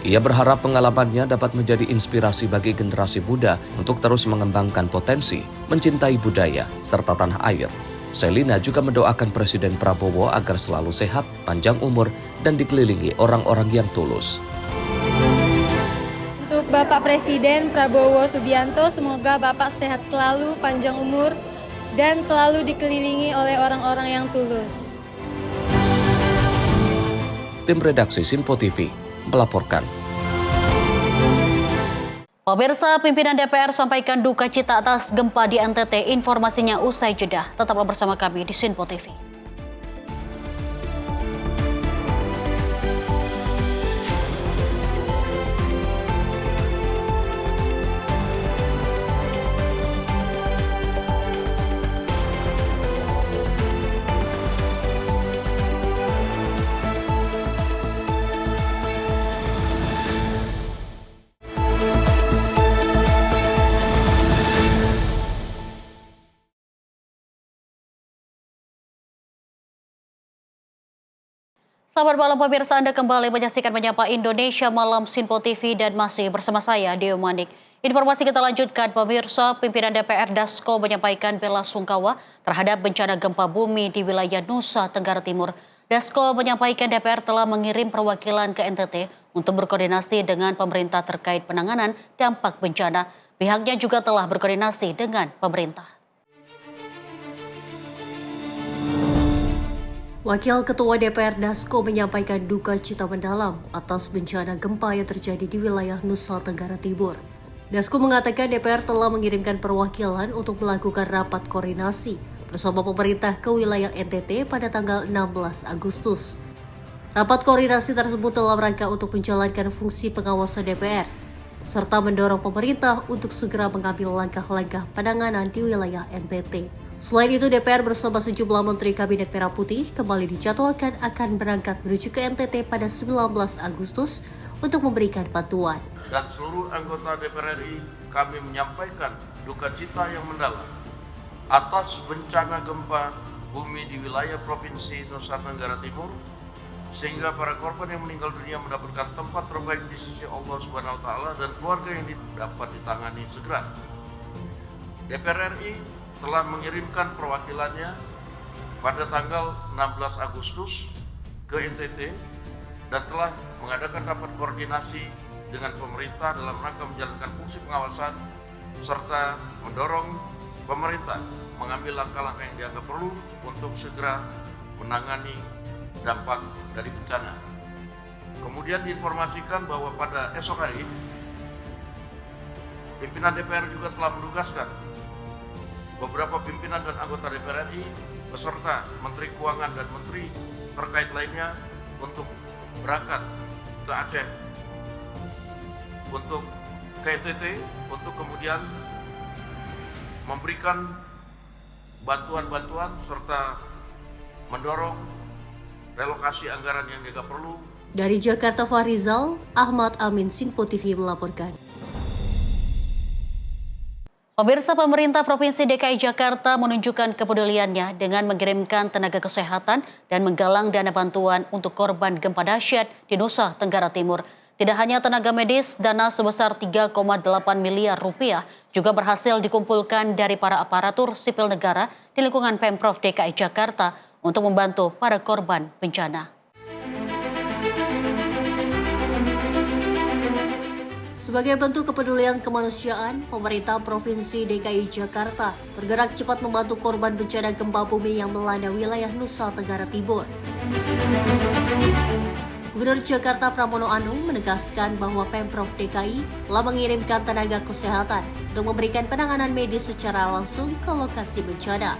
Ia berharap pengalamannya dapat menjadi inspirasi bagi generasi muda untuk terus mengembangkan potensi, mencintai budaya, serta tanah air. Selina juga mendoakan Presiden Prabowo agar selalu sehat, panjang umur, dan dikelilingi orang-orang yang tulus. Untuk Bapak Presiden Prabowo Subianto, semoga Bapak sehat selalu, panjang umur, dan selalu dikelilingi oleh orang-orang yang tulus. Tim redaksi Sinpo TV melaporkan. Pemirsa, pimpinan DPR sampaikan duka cita atas gempa di NTT. Informasinya usai jeda. Tetaplah bersama kami di Sinpo TV. Selamat malam pemirsa, Anda kembali menyaksikan Menyapa Indonesia Malam Sinpo TV dan masih bersama saya, Deo Manik. Informasi kita lanjutkan pemirsa, pimpinan DPR Dasko menyampaikan bela sungkawa terhadap bencana gempa bumi di wilayah Nusa Tenggara Timur. Dasko menyampaikan DPR telah mengirim perwakilan ke NTT untuk berkoordinasi dengan pemerintah terkait penanganan dampak bencana. Pihaknya juga telah berkoordinasi dengan pemerintah. Wakil Ketua DPR Dasko menyampaikan duka cita mendalam atas bencana gempa yang terjadi di wilayah Nusa Tenggara Timur. Dasko mengatakan DPR telah mengirimkan perwakilan untuk melakukan rapat koordinasi bersama pemerintah ke wilayah NTT pada tanggal 16 Agustus. Rapat koordinasi tersebut dalam rangka untuk menjalankan fungsi pengawasan DPR, serta mendorong pemerintah untuk segera mengambil langkah-langkah penanganan di wilayah NTT. Selain itu, DPR bersama sejumlah Menteri Kabinet Merah Putih kembali dijadwalkan akan berangkat menuju ke NTT pada 19 Agustus untuk memberikan bantuan. Dan seluruh anggota DPR RI, kami menyampaikan duka cita yang mendalam atas bencana gempa bumi di wilayah Provinsi Nusa Tenggara Timur, sehingga para korban yang meninggal dunia mendapatkan tempat terbaik di sisi Allah Subhanahu wa Ta'ala dan keluarga yang dapat ditangani segera. DPR RI telah mengirimkan perwakilannya pada tanggal 16 Agustus ke NTT dan telah mengadakan rapat koordinasi dengan pemerintah dalam rangka menjalankan fungsi pengawasan serta mendorong pemerintah mengambil langkah-langkah yang dianggap perlu untuk segera menangani dampak dari bencana. Kemudian diinformasikan bahwa pada esok hari pimpinan DPR juga telah menugaskan beberapa pimpinan dan anggota DPR RI beserta Menteri Keuangan dan Menteri terkait lainnya untuk berangkat ke Aceh, untuk ke NTT, untuk kemudian memberikan bantuan-bantuan serta mendorong relokasi anggaran yang juga perlu. Dari Jakarta, Farizal, Ahmad Amin, Sinpo TV melaporkan. Pemirsa, pemerintah Provinsi DKI Jakarta menunjukkan kepeduliannya dengan mengirimkan tenaga kesehatan dan menggalang dana bantuan untuk korban gempa dahsyat di Nusa Tenggara Timur. Tidak hanya tenaga medis, dana sebesar 3,8 miliar rupiah juga berhasil dikumpulkan dari para aparatur sipil negara di lingkungan Pemprov DKI Jakarta untuk membantu para korban bencana. Sebagai bentuk kepedulian kemanusiaan, pemerintah Provinsi DKI Jakarta bergerak cepat membantu korban bencana gempa bumi yang melanda wilayah Nusa Tenggara Timur. Gubernur Jakarta Pramono Anung menegaskan bahwa Pemprov DKI telah mengirimkan tenaga kesehatan untuk memberikan penanganan medis secara langsung ke lokasi bencana.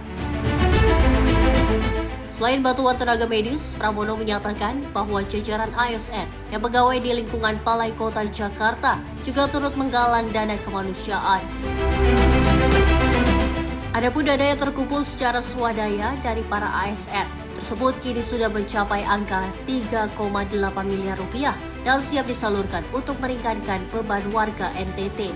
Selain bantuan tenaga medis, Pramono menyatakan bahwa jajaran ASN yang pegawai di lingkungan Balai Kota Jakarta juga turut menggalang dana kemanusiaan. Adapun dana yang terkumpul secara swadaya dari para ASN tersebut kini sudah mencapai angka 3,8 miliar rupiah dan siap disalurkan untuk meringankan beban warga NTT.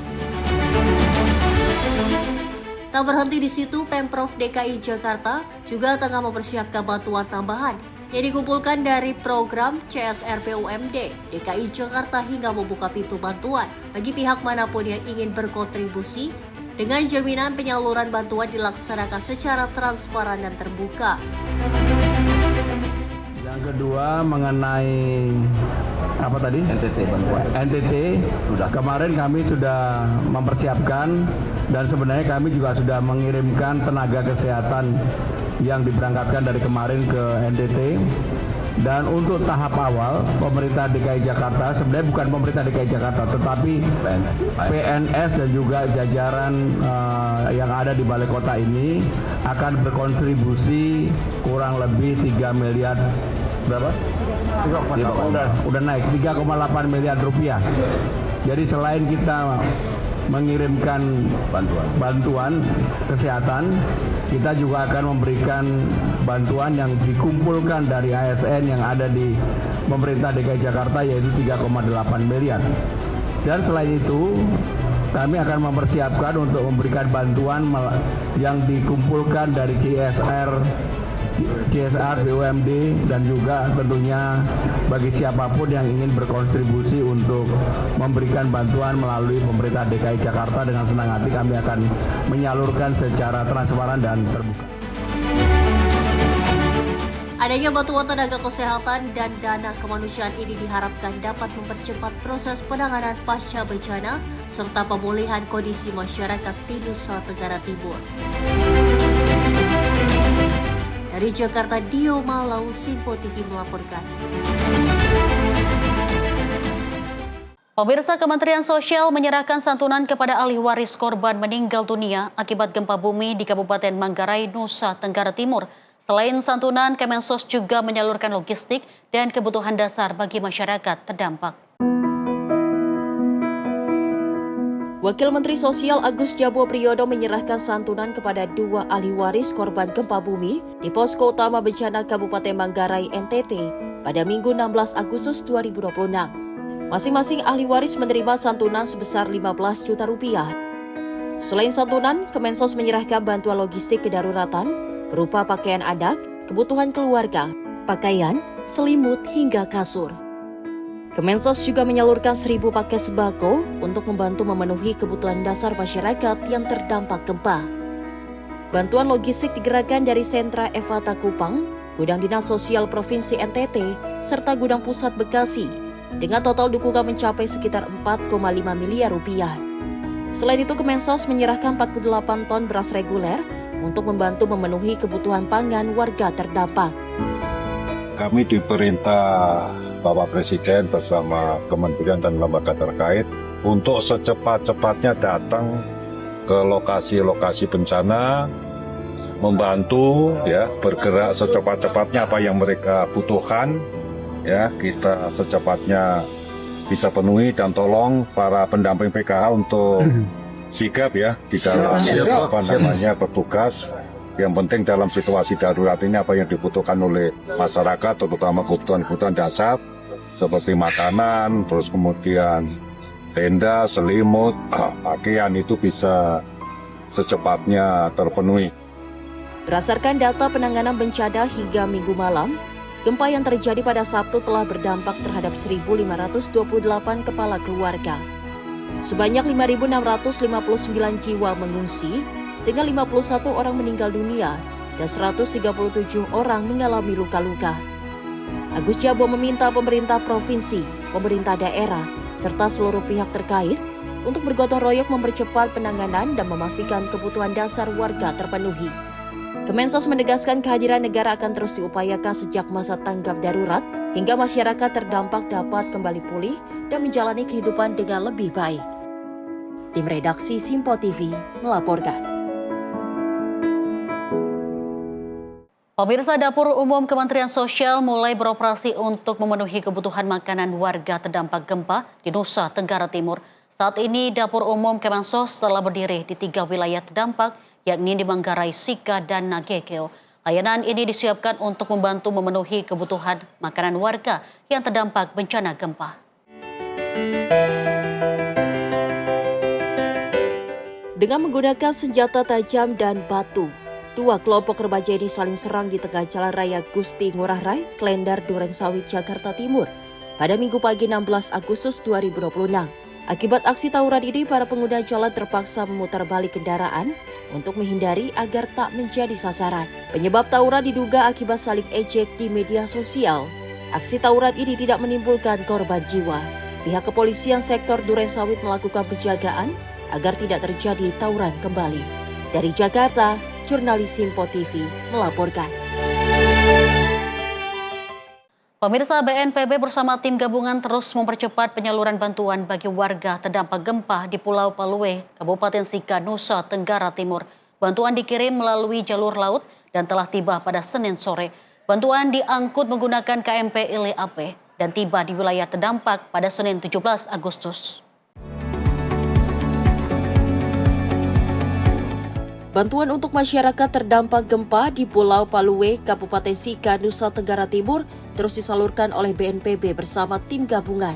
Tak berhenti di situ, Pemprov DKI Jakarta juga tengah mempersiapkan bantuan tambahan yang dikumpulkan dari program CSR BUMD DKI Jakarta hingga membuka pintu bantuan bagi pihak manapun yang ingin berkontribusi dengan jaminan penyaluran bantuan dilaksanakan secara transparan dan terbuka. Yang kedua mengenai apa tadi? NTT bantuan. NTT sudah kemarin kami sudah mempersiapkan dan sebenarnya kami juga sudah mengirimkan tenaga kesehatan yang diberangkatkan dari kemarin ke NTT. Dan untuk tahap awal pemerintah DKI Jakarta, sebenarnya bukan pemerintah DKI Jakarta tetapi PNS dan juga jajaran yang ada di balai kota ini akan berkontribusi kurang lebih 3 miliar berapa? Udah naik 3,8 miliar rupiah. Jadi selain kita mengirimkan bantuan kesehatan, kita juga akan memberikan bantuan yang dikumpulkan dari ASN yang ada di pemerintah DKI Jakarta, yaitu 3,8 miliar. Dan selain itu, kami akan mempersiapkan untuk memberikan bantuan yang dikumpulkan dari CSR BUMD dan juga tentunya bagi siapapun yang ingin berkontribusi untuk memberikan bantuan melalui pemerintah DKI Jakarta, dengan senang hati kami akan menyalurkan secara transparan dan terbuka. Adanya bantuan tenaga kesehatan dan dana kemanusiaan ini diharapkan dapat mempercepat proses penanganan pasca bencana serta pemulihan kondisi masyarakat di Nusa Tenggara Timur. Dari Jakarta, Dio Malau, Simpo TV melaporkan. Pemirsa, Kementerian Sosial menyerahkan santunan kepada ahli waris korban meninggal dunia akibat gempa bumi di Kabupaten Manggarai, Nusa Tenggara Timur. Selain santunan, Kemensos juga menyalurkan logistik dan kebutuhan dasar bagi masyarakat terdampak. Wakil Menteri Sosial Agus Jabo Priyodo menyerahkan santunan kepada 2 ahli waris korban gempa bumi di Posko Utama Bencana Kabupaten Manggarai, NTT pada Minggu 16 Agustus 2026. Masing-masing ahli waris menerima santunan sebesar 15 juta rupiah. Selain santunan, Kemensos menyerahkan bantuan logistik kedaruratan berupa pakaian adat, kebutuhan keluarga, pakaian, selimut, hingga kasur. Kemensos juga menyalurkan 1.000 paket sembako untuk membantu memenuhi kebutuhan dasar masyarakat yang terdampak gempa. Bantuan logistik digerakkan dari sentra Evata Kupang, Gudang Dinas Sosial Provinsi NTT, serta Gudang Pusat Bekasi, dengan total dukungan mencapai sekitar 4,5 miliar rupiah. Selain itu, Kemensos menyerahkan 48 ton beras reguler untuk membantu memenuhi kebutuhan pangan warga terdampak. Kami diperintah Bapak Presiden bersama kementerian dan lembaga terkait untuk secepat-cepatnya datang ke lokasi-lokasi bencana, membantu ya, bergerak secepat-cepatnya apa yang mereka butuhkan ya, kita secepatnya bisa penuhi, dan tolong para pendamping PKH untuk sigap ya di dalam bertugas. Yang penting dalam situasi darurat ini apa yang dibutuhkan oleh masyarakat, terutama kebutuhan dasar seperti makanan, terus kemudian tenda, selimut, pakaian itu bisa secepatnya terpenuhi. Berdasarkan data penanganan bencana hingga Minggu malam, gempa yang terjadi pada Sabtu telah berdampak terhadap 1.528 kepala keluarga. Sebanyak 5.659 jiwa mengungsi, dengan 51 orang meninggal dunia dan 137 orang mengalami luka-luka. Agus Jabo meminta pemerintah provinsi, pemerintah daerah, serta seluruh pihak terkait untuk bergotong royong mempercepat penanganan dan memastikan kebutuhan dasar warga terpenuhi. Kemensos menegaskan kehadiran negara akan terus diupayakan sejak masa tanggap darurat hingga masyarakat terdampak dapat kembali pulih dan menjalani kehidupan dengan lebih baik. Tim redaksi Simpo TV melaporkan. Pemirsa, Dapur Umum Kementerian Sosial mulai beroperasi untuk memenuhi kebutuhan makanan warga terdampak gempa di Nusa Tenggara Timur. Saat ini Dapur Umum Kemensos telah berdiri di 3 wilayah terdampak, yakni di Manggarai, Sika, dan Nagekeo. Layanan ini disiapkan untuk membantu memenuhi kebutuhan makanan warga yang terdampak bencana gempa. Dengan menggunakan senjata tajam dan batu, dua kelompok remaja ini saling serang di tengah Jalan Raya Gusti Ngurah Rai, Klender, Durensawit, Jakarta Timur pada Minggu pagi 16 Agustus 2026. Akibat aksi tawuran ini, para pengguna jalan terpaksa memutar balik kendaraan untuk menghindari agar tak menjadi sasaran. Penyebab tawuran diduga akibat saling ejek di media sosial. Aksi tawuran ini tidak menimbulkan korban jiwa. Pihak kepolisian sektor Durensawit melakukan penjagaan agar tidak terjadi tawuran kembali. Dari Jakarta, jurnalis Simpo TV melaporkan. Pemirsa, BNPB bersama tim gabungan terus mempercepat penyaluran bantuan bagi warga terdampak gempa di Pulau Palue, Kabupaten Sika, Nusa Tenggara Timur. Bantuan dikirim melalui jalur laut dan telah tiba pada Senin sore. Bantuan diangkut menggunakan KMP ILEAP dan tiba di wilayah terdampak pada Senin 17 Agustus. Bantuan untuk masyarakat terdampak gempa di Pulau Palue, Kabupaten Sika, Nusa Tenggara Timur terus disalurkan oleh BNPB bersama tim gabungan.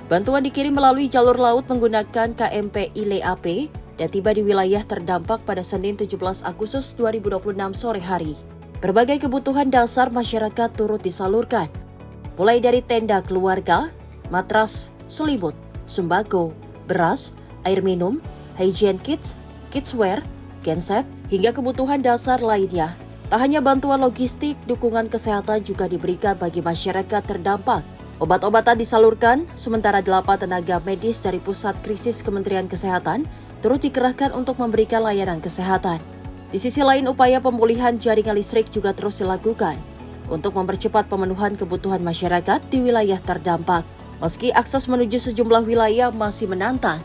Bantuan dikirim melalui jalur laut menggunakan KMP ILEAP dan tiba di wilayah terdampak pada Senin 17 Agustus 2026 sore hari. Berbagai kebutuhan dasar masyarakat turut disalurkan, mulai dari tenda keluarga, matras, selimut, sembako, beras, air minum, hygiene kits, kidswear, genset, hingga kebutuhan dasar lainnya. Tak hanya bantuan logistik, dukungan kesehatan juga diberikan bagi masyarakat terdampak. Obat-obatan disalurkan, sementara 8 tenaga medis dari Pusat Krisis Kementerian Kesehatan turut dikerahkan untuk memberikan layanan kesehatan. Di sisi lain, upaya pemulihan jaringan listrik juga terus dilakukan untuk mempercepat pemenuhan kebutuhan masyarakat di wilayah terdampak. Meski akses menuju sejumlah wilayah masih menantang,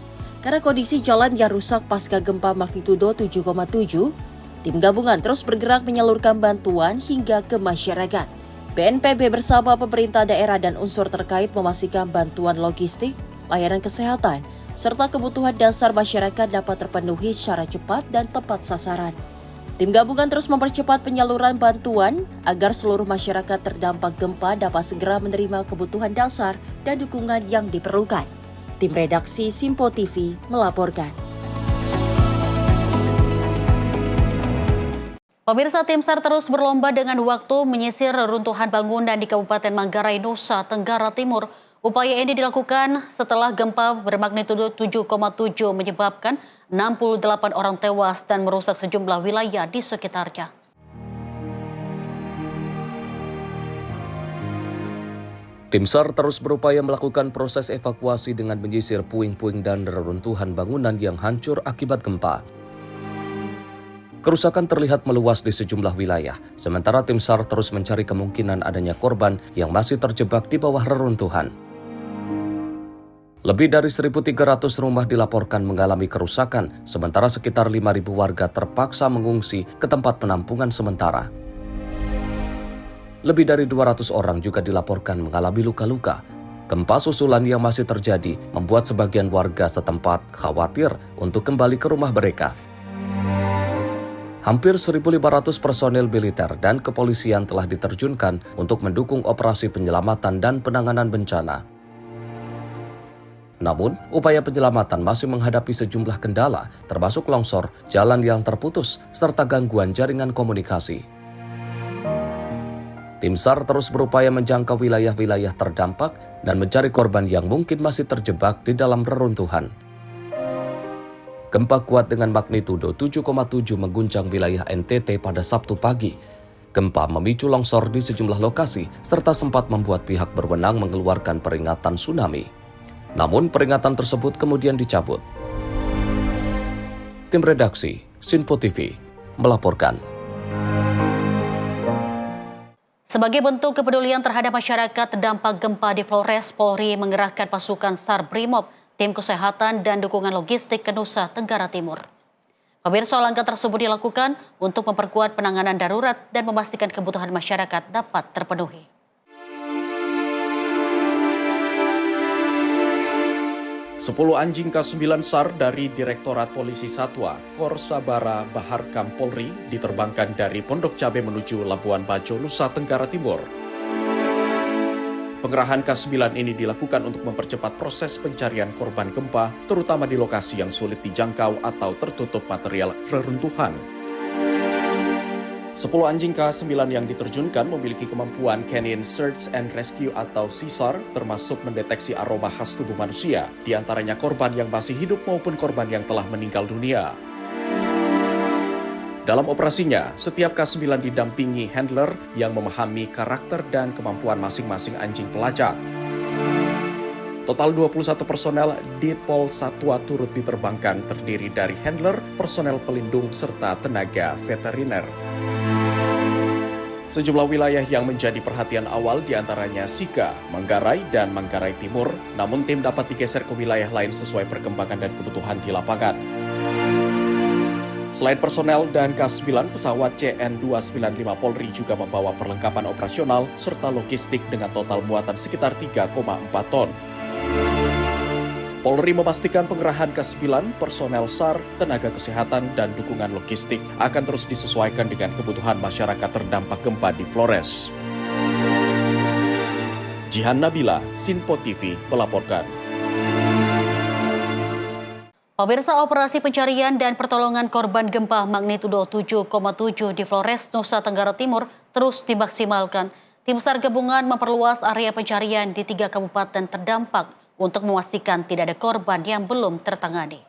karena kondisi jalan yang rusak pasca gempa magnitudo 7,7, tim gabungan terus bergerak menyalurkan bantuan hingga ke masyarakat. BNPB bersama pemerintah daerah dan unsur terkait memastikan bantuan logistik, layanan kesehatan, serta kebutuhan dasar masyarakat dapat terpenuhi secara cepat dan tepat sasaran. Tim gabungan terus mempercepat penyaluran bantuan agar seluruh masyarakat terdampak gempa dapat segera menerima kebutuhan dasar dan dukungan yang diperlukan. Tim redaksi Simpo TV melaporkan. Pemirsa, tim SAR terus berlomba dengan waktu menyisir reruntuhan bangunan di Kabupaten Manggarai, Nusa Tenggara Timur. Upaya ini dilakukan setelah gempa bermagnitudo 7,7 menyebabkan 68 orang tewas dan merusak sejumlah wilayah di sekitarnya. Tim SAR terus berupaya melakukan proses evakuasi dengan menyisir puing-puing dan reruntuhan bangunan yang hancur akibat gempa. Kerusakan terlihat meluas di sejumlah wilayah, sementara tim SAR terus mencari kemungkinan adanya korban yang masih terjebak di bawah reruntuhan. Lebih dari 1.300 rumah dilaporkan mengalami kerusakan, sementara sekitar 5.000 warga terpaksa mengungsi ke tempat penampungan sementara. Lebih dari 200 orang juga dilaporkan mengalami luka-luka. Gempa susulan yang masih terjadi membuat sebagian warga setempat khawatir untuk kembali ke rumah mereka. Hampir 1.500 personel militer dan kepolisian telah diterjunkan untuk mendukung operasi penyelamatan dan penanganan bencana. Namun, upaya penyelamatan masih menghadapi sejumlah kendala, termasuk longsor, jalan yang terputus, serta gangguan jaringan komunikasi. Tim SAR terus berupaya menjangkau wilayah-wilayah terdampak dan mencari korban yang mungkin masih terjebak di dalam reruntuhan. Gempa kuat dengan magnitudo 7,7 mengguncang wilayah NTT pada Sabtu pagi. Gempa memicu longsor di sejumlah lokasi, serta sempat membuat pihak berwenang mengeluarkan peringatan tsunami. Namun peringatan tersebut kemudian dicabut. Tim redaksi Simpo TV melaporkan. Sebagai bentuk kepedulian terhadap masyarakat terdampak gempa di Flores, Polri mengerahkan pasukan SAR Brimob, tim kesehatan dan dukungan logistik ke Nusa Tenggara Timur. Pemirsa, langkah tersebut dilakukan untuk memperkuat penanganan darurat dan memastikan kebutuhan masyarakat dapat terpenuhi. Sepuluh anjing K9 SAR dari Direktorat Polisi Satwa Kor Sabara Baharkam Polri diterbangkan dari Pondok Cabe menuju Labuan Bajo, Nusa Tenggara Timur. Pengerahan K9 ini dilakukan untuk mempercepat proses pencarian korban gempa, terutama di lokasi yang sulit dijangkau atau tertutup material reruntuhan. 10 anjing K9 yang diterjunkan memiliki kemampuan Canine Search and Rescue atau CSAR, termasuk mendeteksi aroma khas tubuh manusia, di antaranya korban yang masih hidup maupun korban yang telah meninggal dunia. Dalam operasinya, setiap K9 didampingi handler yang memahami karakter dan kemampuan masing-masing anjing pelacak. Total 21 personel Ditpol Satwa turut diterbangkan, terdiri dari handler, personel pelindung, serta tenaga veteriner. Sejumlah wilayah yang menjadi perhatian awal diantaranya Sika, Manggarai, dan Manggarai Timur, namun tim dapat digeser ke wilayah lain sesuai perkembangan dan kebutuhan di lapangan. Selain personel dan K9, pesawat CN-295 Polri juga membawa perlengkapan operasional serta logistik dengan total muatan sekitar 3,4 ton. Polri memastikan pengerahan K9, personel SAR, tenaga kesehatan, dan dukungan logistik akan terus disesuaikan dengan kebutuhan masyarakat terdampak gempa di Flores. Jihan Nabila, Sinpo TV, melaporkan. Pemirsa, operasi pencarian dan pertolongan korban gempa magnitudo 7,7 di Flores, Nusa Tenggara Timur terus dimaksimalkan. Tim SAR gabungan memperluas area pencarian di 3 kabupaten terdampak untuk memastikan tidak ada korban yang belum tertangani.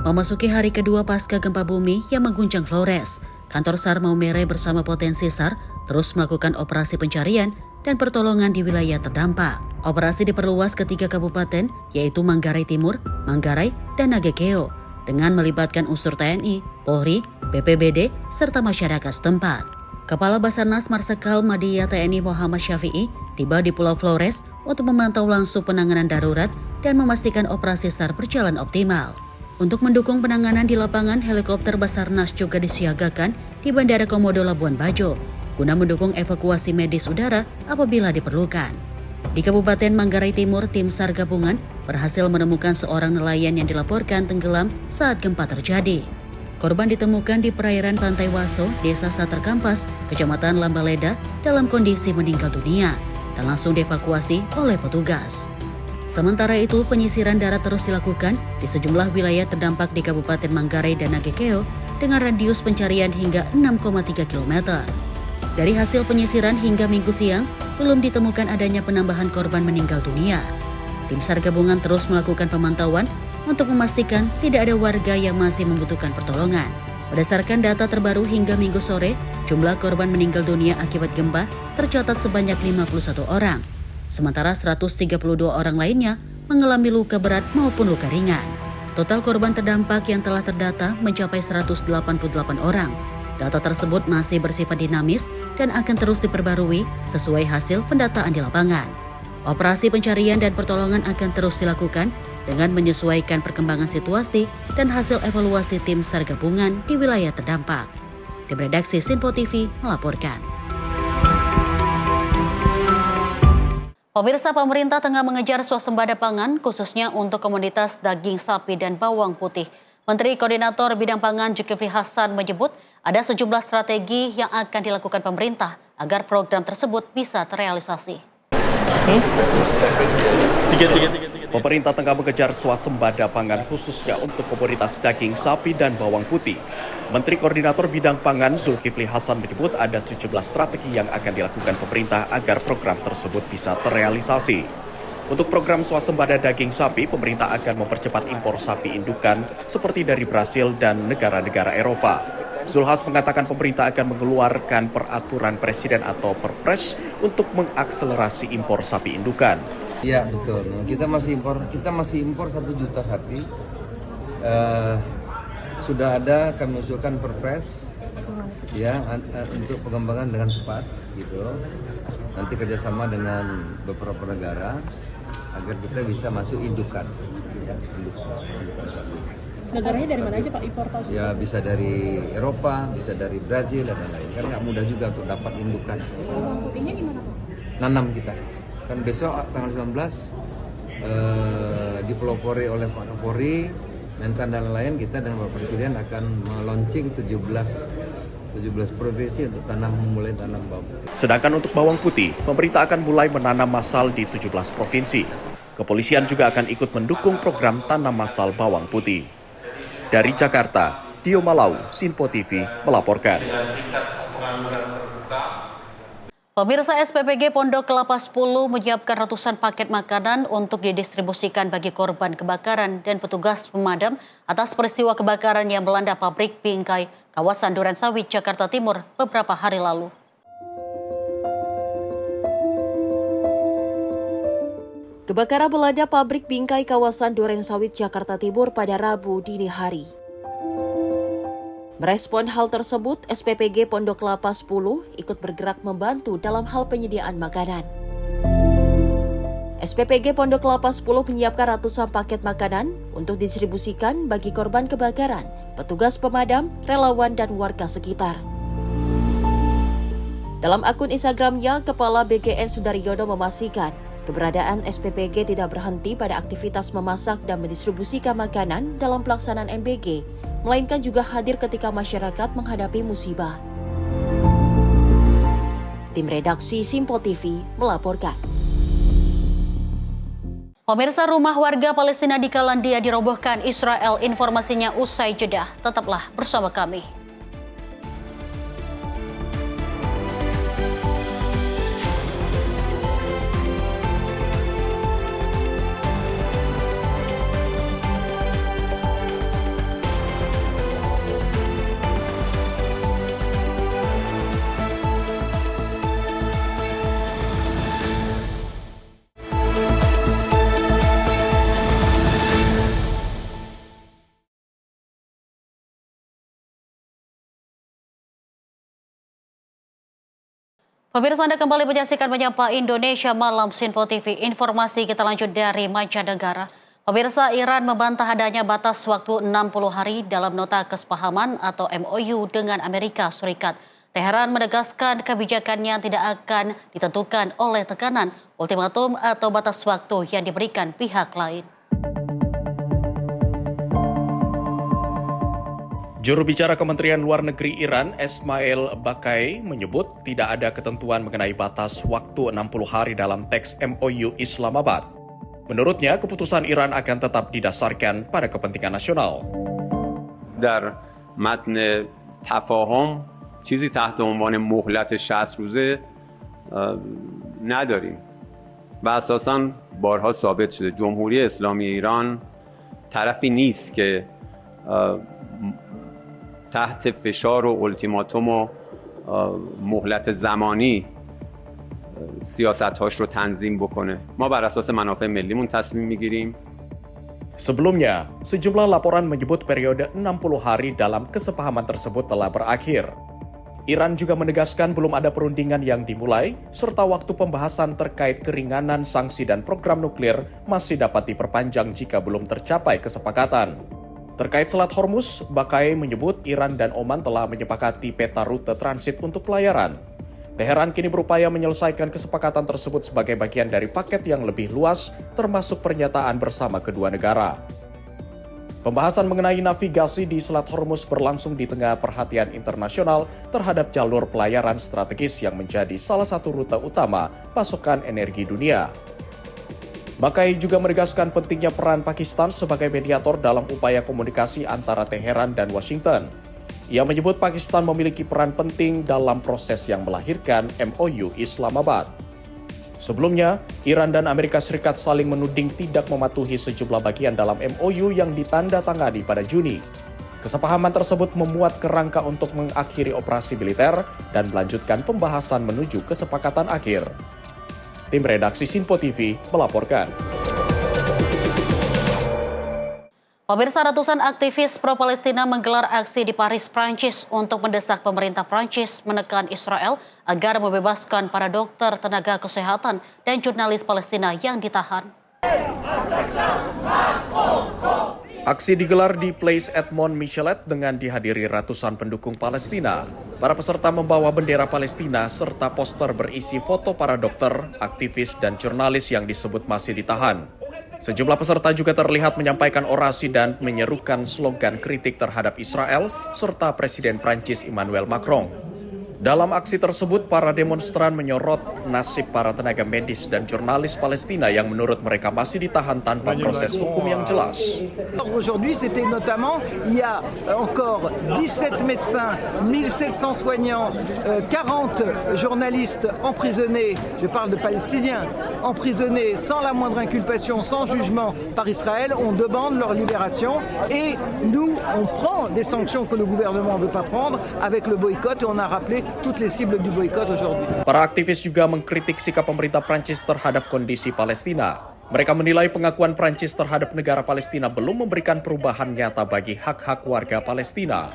Memasuki hari kedua pasca gempa bumi yang mengguncang Flores, kantor SAR Maumere bersama potensi SAR terus melakukan operasi pencarian dan pertolongan di wilayah terdampak. Operasi diperluas ke 3 kabupaten, yaitu Manggarai Timur, Manggarai, dan Nagekeo, dengan melibatkan unsur TNI, Polri, BPBD, serta masyarakat setempat. Kepala Basarnas Marsikal Madya TNI Muhammad Syafi'i tiba di Pulau Flores untuk memantau langsung penanganan darurat dan memastikan operasi SAR berjalan optimal. Untuk mendukung penanganan di lapangan, helikopter Basarnas juga disiagakan di Bandara Komodo Labuan Bajo guna mendukung evakuasi medis udara apabila diperlukan. Di Kabupaten Manggarai Timur, tim SAR gabungan berhasil menemukan seorang nelayan yang dilaporkan tenggelam saat gempa terjadi. Korban ditemukan di perairan Pantai Waso, Desa Saterkampas, Kecamatan Lambaleda, dalam kondisi meninggal dunia dan langsung dievakuasi oleh petugas. Sementara itu, penyisiran darat terus dilakukan di sejumlah wilayah terdampak di Kabupaten Manggarai dan Nagekeo dengan radius pencarian hingga 6,3 km. Dari hasil penyisiran hingga Minggu siang, belum ditemukan adanya penambahan korban meninggal dunia. Tim SAR gabungan terus melakukan pemantauan untuk memastikan tidak ada warga yang masih membutuhkan pertolongan. Berdasarkan data terbaru hingga Minggu sore, jumlah korban meninggal dunia akibat gempa tercatat sebanyak 51 orang. Sementara 132 orang lainnya mengalami luka berat maupun luka ringan. Total korban terdampak yang telah terdata mencapai 188 orang. Data tersebut masih bersifat dinamis dan akan terus diperbarui sesuai hasil pendataan di lapangan. Operasi pencarian dan pertolongan akan terus dilakukan dengan menyesuaikan perkembangan situasi dan hasil evaluasi tim SAR gabungan di wilayah terdampak. Tim redaksi Sinpo TV melaporkan. Pemirsa, pemerintah tengah mengejar swasembada pangan khususnya untuk komoditas daging sapi dan bawang putih. Menteri Koordinator Bidang Pangan Zulkifli Hasan menyebut ada sejumlah strategi yang akan dilakukan pemerintah agar program tersebut bisa terrealisasi. Pemerintah tengah mengejar swasembada pangan khususnya untuk komoditas daging sapi dan bawang putih. Menteri Koordinator Bidang Pangan Zulkifli Hasan menyebut ada sejumlah strategi yang akan dilakukan pemerintah agar program tersebut bisa terrealisasi. Untuk program swasembada daging sapi, pemerintah akan mempercepat impor sapi indukan seperti dari Brasil dan negara-negara Eropa. Zulhas mengatakan pemerintah akan mengeluarkan peraturan presiden atau perpres untuk mengakselerasi impor sapi indukan. Iya betul, kita masih impor 1 juta sapi. Sudah ada kami usulkan perpres ya untuk pengembangan dengan cepat gitu. Nanti kerjasama dengan beberapa negara agar kita bisa masuk indukan. Ya, indukan sapi. Negaranya dari mana aja Pak impor? Ya bisa dari Eropa, bisa dari Brazil dan lain-lain. Kan nggak mudah juga untuk dapat indukan. Bawang putihnya gimana Pak? Nanam kita. Kan besok tanggal 19 dipelopori oleh Pak Kapolri, Mentan dan lain-lain, kita dan Bapak Presiden akan meluncing 17 17 provinsi untuk memulai tanam bawang putih. Sedangkan untuk bawang putih, pemerintah akan mulai menanam massal di 17 provinsi. Kepolisian juga akan ikut mendukung program tanam massal bawang putih. Dari Jakarta, Dio Malau, Sinpo TV melaporkan. Pemirsa, SPPG Pondok Kelapa 10 menyiapkan ratusan paket makanan untuk didistribusikan bagi korban kebakaran dan petugas pemadam atas peristiwa kebakaran yang melanda pabrik bingkai kawasan Durensawit, Jakarta Timur beberapa hari lalu. Kebakaran melanda pabrik bingkai kawasan Durensawit, Jakarta Timur pada Rabu dini hari. Merespon hal tersebut, SPPG Pondok Kelapa 10 ikut bergerak membantu dalam hal penyediaan makanan. SPPG Pondok Kelapa 10 menyiapkan ratusan paket makanan untuk didistribusikan bagi korban kebakaran, petugas pemadam, relawan, dan warga sekitar. Dalam akun Instagramnya, Kepala BGN Sudaryono memastikan keberadaan SPPG tidak berhenti pada aktivitas memasak dan mendistribusikan makanan dalam pelaksanaan MBG, melainkan juga hadir ketika masyarakat menghadapi musibah. Tim redaksi Simpo TV melaporkan. Pemirsa, rumah warga Palestina di Kalandia dirobohkan Israel. Informasinya usai jeda. Tetaplah bersama kami. Pemirsa, Anda kembali menyaksikan Menyapa Indonesia Malam Sinpo TV. Informasi kita lanjut dari mancanegara. Pemirsa, Iran membantah adanya batas waktu 60 hari dalam nota kesepahaman atau MOU dengan Amerika Serikat. Teheran menegaskan kebijakannya tidak akan ditentukan oleh tekanan, ultimatum atau batas waktu yang diberikan pihak lain. Juru bicara Kementerian Luar Negeri Iran, Esmail Bakai, menyebut tidak ada ketentuan mengenai batas waktu 60 hari dalam teks MOU Islamabad. Menurutnya, keputusan Iran akan tetap didasarkan pada kepentingan nasional. در متن تفاهم چیزی تحت عنوان مهلت 60 روزه نداریم و اساساً بارها ثابت شده جمهوری اسلامی ایران طرفی نیست که تحت فشار و التیماتوم و مهلت زمانی سیاست‌هاش رو تنظیم بکنه. ما بر اساس منافع ملیمون تصمیم میگیریم. Sebelumnya, sejumlah laporan menyebut periode 60 hari dalam kesepahaman tersebut telah berakhir. Iran juga menegaskan belum ada perundingan yang dimulai, serta waktu pembahasan terkait keringanan sanksi dan program nuklir masih dapat diperpanjang jika belum tercapai kesepakatan. Terkait Selat Hormuz, Bakai menyebut Iran dan Oman telah menyepakati peta rute transit untuk pelayaran. Teheran kini berupaya menyelesaikan kesepakatan tersebut sebagai bagian dari paket yang lebih luas, termasuk pernyataan bersama kedua negara. Pembahasan mengenai navigasi di Selat Hormuz berlangsung di tengah perhatian internasional terhadap jalur pelayaran strategis yang menjadi salah satu rute utama pasokan energi dunia. Bakai juga menegaskan pentingnya peran Pakistan sebagai mediator dalam upaya komunikasi antara Teheran dan Washington. Ia menyebut Pakistan memiliki peran penting dalam proses yang melahirkan MOU Islamabad. Sebelumnya, Iran dan Amerika Serikat saling menuding tidak mematuhi sejumlah bagian dalam MOU yang ditandatangani pada Juni. Kesepahaman tersebut memuat kerangka untuk mengakhiri operasi militer dan melanjutkan pembahasan menuju kesepakatan akhir. Tim redaksi Sinpo TV melaporkan. Pemirsa, ratusan aktivis pro-Palestina menggelar aksi di Paris, Prancis untuk mendesak pemerintah Prancis menekan Israel agar membebaskan para dokter, tenaga kesehatan, dan jurnalis Palestina yang ditahan. Aksi digelar di Place Edmond Michelet dengan dihadiri ratusan pendukung Palestina. Para peserta membawa bendera Palestina serta poster berisi foto para dokter, aktivis, dan jurnalis yang disebut masih ditahan. Sejumlah peserta juga terlihat menyampaikan orasi dan menyerukan slogan kritik terhadap Israel serta Presiden Prancis Emmanuel Macron. Dalam aksi tersebut, para demonstran menyorot nasib para tenaga medis dan jurnalis Palestina yang menurut mereka masih ditahan tanpa proses hukum yang jelas. Aujourd'hui, c'était notamment, il y a encore 17 médecins, 1700 soignants, 40 journalistes emprisonnés, je parle de Palestiniens, emprisonnés sans la moindre inculpation, sans jugement par Israël. On demande leur libération et nous, on prend des sanctions que le gouvernement ne veut pas prendre avec le boycott et on a rappelé toutes les cibles du boycott aujourd'hui. Para aktivis juga mengkritik sikap pemerintah Prancis terhadap kondisi Palestina. Mereka menilai pengakuan Prancis terhadap negara Palestina belum memberikan perubahan nyata bagi hak-hak warga Palestina.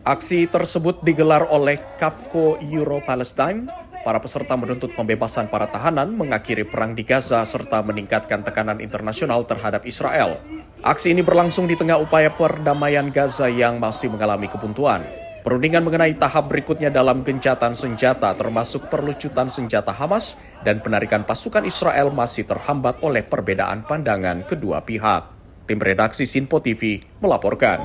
Aksi tersebut digelar oleh Capco Euro Palestine. Para peserta menuntut pembebasan para tahanan, mengakhiri perang di Gaza, serta meningkatkan tekanan internasional terhadap Israel. Aksi ini berlangsung di tengah upaya perdamaian Gaza yang masih mengalami kebuntuan. Perundingan mengenai tahap berikutnya dalam gencatan senjata termasuk perlucutan senjata Hamas dan penarikan pasukan Israel masih terhambat oleh perbedaan pandangan kedua pihak. Tim redaksi Sinpo TV melaporkan.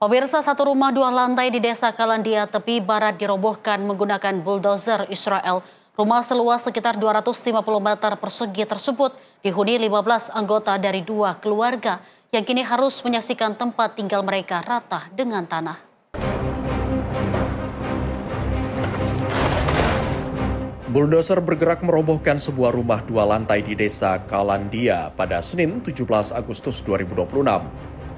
Pemirsa, satu rumah 2 lantai di Desa Kalandia, tepi barat dirobohkan menggunakan bulldozer Israel. Rumah seluas sekitar 250 meter persegi tersebut dihuni 15 anggota dari 2 keluarga yang kini harus menyaksikan tempat tinggal mereka rata dengan tanah. Bulldozer bergerak merobohkan sebuah rumah 2 lantai di Desa Kalandia pada Senin 17 Agustus 2026.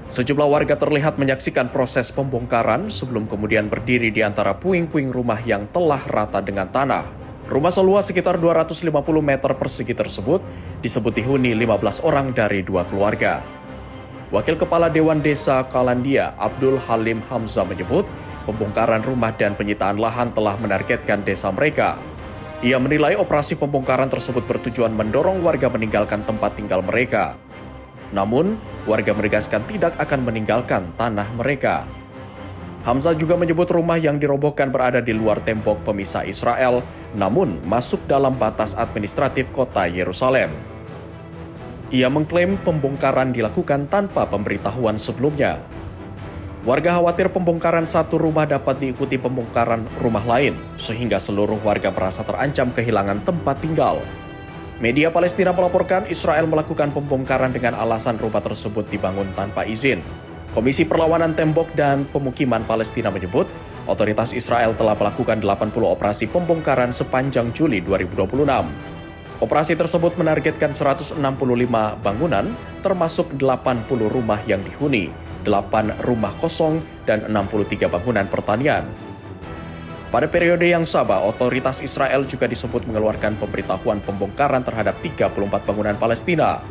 Sejumlah warga terlihat menyaksikan proses pembongkaran sebelum kemudian berdiri di antara puing-puing rumah yang telah rata dengan tanah. Rumah seluas sekitar 250 meter persegi tersebut disebut dihuni 15 orang dari 2 keluarga. Wakil Kepala Dewan Desa Kalandia, Abdul Halim Hamzah menyebut, pembongkaran rumah dan penyitaan lahan telah menargetkan desa mereka. Ia menilai operasi pembongkaran tersebut bertujuan mendorong warga meninggalkan tempat tinggal mereka. Namun, warga menegaskan tidak akan meninggalkan tanah mereka. Hamzah juga menyebut rumah yang dirobohkan berada di luar tembok pemisah Israel, namun masuk dalam batas administratif kota Yerusalem. Ia mengklaim pembongkaran dilakukan tanpa pemberitahuan sebelumnya. Warga khawatir pembongkaran satu rumah dapat diikuti pembongkaran rumah lain, sehingga seluruh warga merasa terancam kehilangan tempat tinggal. Media Palestina melaporkan Israel melakukan pembongkaran dengan alasan rumah tersebut dibangun tanpa izin. Komisi Perlawanan Tembok dan Pemukiman Palestina menyebut, otoritas Israel telah melakukan 80 operasi pembongkaran sepanjang Juli 2026. Operasi tersebut menargetkan 165 bangunan, termasuk 80 rumah yang dihuni, 8 rumah kosong, dan 63 bangunan pertanian. Pada periode yang sama, otoritas Israel juga disebut mengeluarkan pemberitahuan pembongkaran terhadap 34 bangunan Palestina.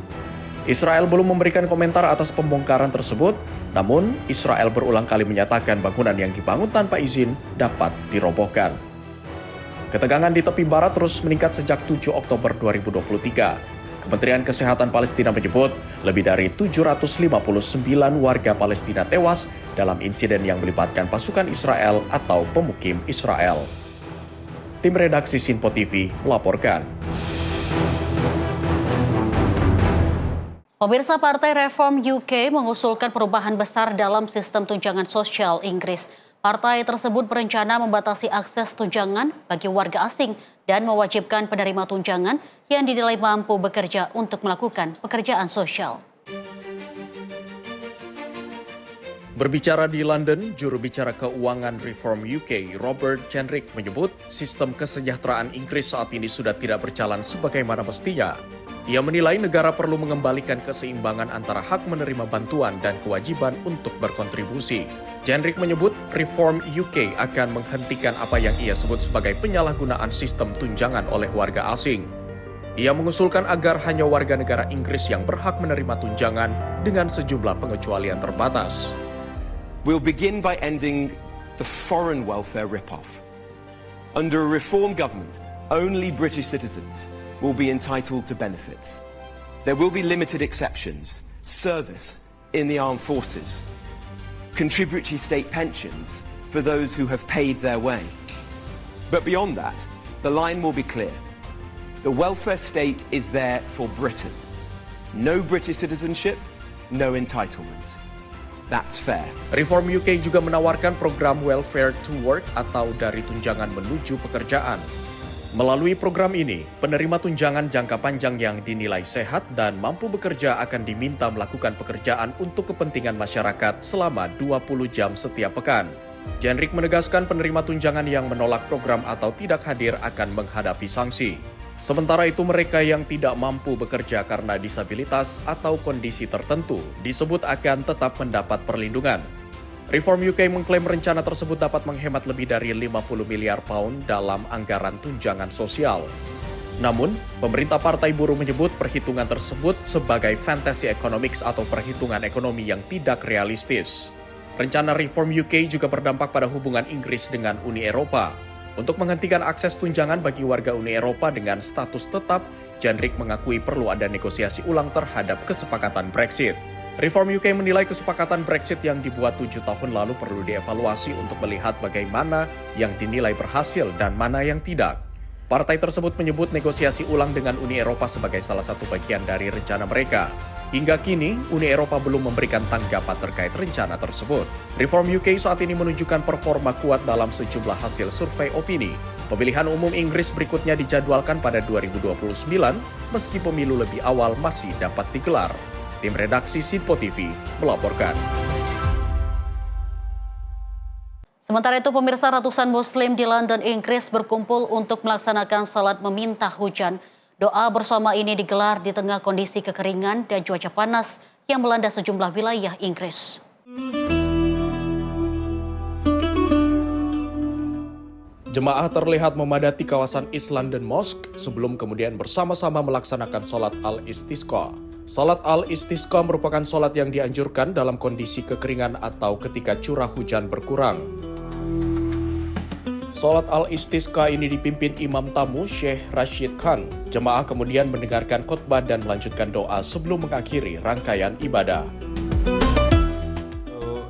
Israel belum memberikan komentar atas pembongkaran tersebut, namun Israel berulang kali menyatakan bangunan yang dibangun tanpa izin dapat dirobohkan. Ketegangan di tepi barat terus meningkat sejak 7 Oktober 2023. Kementerian Kesehatan Palestina menyebut lebih dari 759 warga Palestina tewas dalam insiden yang melibatkan pasukan Israel atau pemukim Israel. Tim redaksi Sinpo TV melaporkan. Pemirsa, Partai Reform UK mengusulkan perubahan besar dalam sistem tunjangan sosial Inggris. Partai tersebut berencana membatasi akses tunjangan bagi warga asing dan mewajibkan penerima tunjangan yang dinilai mampu bekerja untuk melakukan pekerjaan sosial. Berbicara di London, juru bicara keuangan Reform UK, Robert Jenrick menyebut sistem kesejahteraan Inggris saat ini sudah tidak berjalan sebagaimana mestinya. Ia menilai negara perlu mengembalikan keseimbangan antara hak menerima bantuan dan kewajiban untuk berkontribusi. Jenrick menyebut Reform UK akan menghentikan apa yang ia sebut sebagai penyalahgunaan sistem tunjangan oleh warga asing. Ia mengusulkan agar hanya warga negara Inggris yang berhak menerima tunjangan dengan sejumlah pengecualian terbatas. We'll begin by ending the foreign welfare rip-off. Under a reform government, only British citizens will be entitled to benefits. There will be limited exceptions, service in the armed forces, contributory state pensions for those who have paid their way. But beyond that, the line will be clear. The welfare state is there for Britain. No British citizenship, no entitlement. That's fair. Reform UK juga menawarkan program Welfare to Work atau dari tunjangan menuju pekerjaan. Melalui program ini, penerima tunjangan jangka panjang yang dinilai sehat dan mampu bekerja akan diminta melakukan pekerjaan untuk kepentingan masyarakat selama 20 jam setiap pekan. Jenrick menegaskan penerima tunjangan yang menolak program atau tidak hadir akan menghadapi sanksi. Sementara itu mereka yang tidak mampu bekerja karena disabilitas atau kondisi tertentu disebut akan tetap mendapat perlindungan. Reform UK mengklaim rencana tersebut dapat menghemat lebih dari 50 miliar pound dalam anggaran tunjangan sosial. Namun, pemerintah Partai Buruh menyebut perhitungan tersebut sebagai fantasy economics atau perhitungan ekonomi yang tidak realistis. Rencana Reform UK juga berdampak pada hubungan Inggris dengan Uni Eropa. Untuk menghentikan akses tunjangan bagi warga Uni Eropa dengan status tetap, Jenrick mengakui perlu ada negosiasi ulang terhadap kesepakatan Brexit. Reform UK menilai kesepakatan Brexit yang dibuat 7 tahun lalu perlu dievaluasi untuk melihat bagaimana yang dinilai berhasil dan mana yang tidak. Partai tersebut menyebut negosiasi ulang dengan Uni Eropa sebagai salah satu bagian dari rencana mereka. Hingga kini, Uni Eropa belum memberikan tanggapan terkait rencana tersebut. Reform UK saat ini menunjukkan performa kuat dalam sejumlah hasil survei opini. Pemilihan umum Inggris berikutnya dijadwalkan pada 2029, meski pemilu lebih awal masih dapat digelar. Tim redaksi Sinpo TV melaporkan. Sementara itu, pemirsa, ratusan Muslim di London, Inggris berkumpul untuk melaksanakan salat meminta hujan. Doa bersama ini digelar di tengah kondisi kekeringan dan cuaca panas yang melanda sejumlah wilayah Inggris. Jemaah terlihat memadati kawasan East London Mosque sebelum kemudian bersama-sama melaksanakan salat al-istisqa. Salat al-istisqa merupakan salat yang dianjurkan dalam kondisi kekeringan atau ketika curah hujan berkurang. Salat al-istisqa ini dipimpin Imam tamu Syekh Rashid Khan. Jemaah kemudian mendengarkan khutbah dan melanjutkan doa sebelum mengakhiri rangkaian ibadah.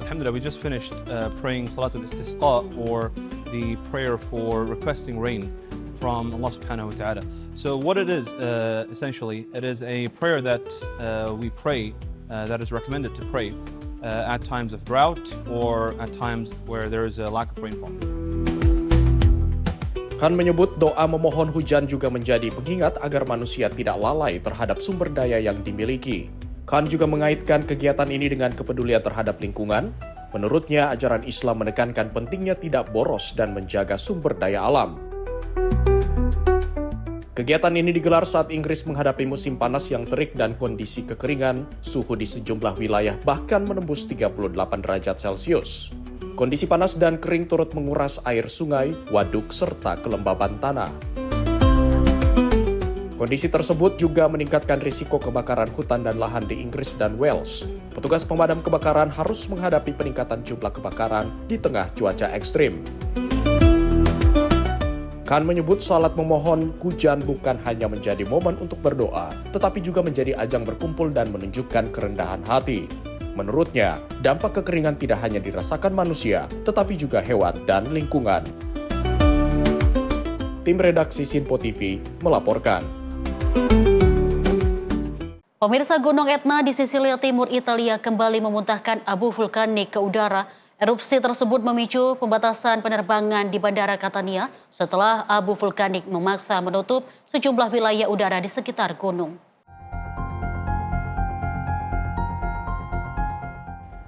Alhamdulillah, we just finished praying Salatul Istisqa, or the prayer for requesting rain from Allah subhanahu wa ta'ala. So what it is, essentially, it is a prayer that we pray, that is recommended to pray at times of drought or at times where there is a lack of rainfall. Khan menyebut doa memohon hujan juga menjadi pengingat agar manusia tidak lalai terhadap sumber daya yang dimiliki. Khan juga mengaitkan kegiatan ini dengan kepedulian terhadap lingkungan. Menurutnya, ajaran Islam menekankan pentingnya tidak boros dan menjaga sumber daya alam. Kegiatan ini digelar saat Inggris menghadapi musim panas yang terik dan kondisi kekeringan, suhu di sejumlah wilayah bahkan menembus 38 derajat Celcius. Kondisi panas dan kering turut menguras air sungai, waduk, serta kelembaban tanah. Kondisi tersebut juga meningkatkan risiko kebakaran hutan dan lahan di Inggris dan Wales. Petugas pemadam kebakaran harus menghadapi peningkatan jumlah kebakaran di tengah cuaca ekstrim. Khan menyebut salat memohon hujan bukan hanya menjadi momen untuk berdoa, tetapi juga menjadi ajang berkumpul dan menunjukkan kerendahan hati. Menurutnya, dampak kekeringan tidak hanya dirasakan manusia, tetapi juga hewan dan lingkungan. Tim redaksi Sinpo TV melaporkan. Pemirsa, Gunung Etna di Sisilia Timur Italia kembali memuntahkan abu vulkanik ke udara. Erupsi tersebut memicu pembatasan penerbangan di Bandara Catania setelah abu vulkanik memaksa menutup sejumlah wilayah udara di sekitar gunung.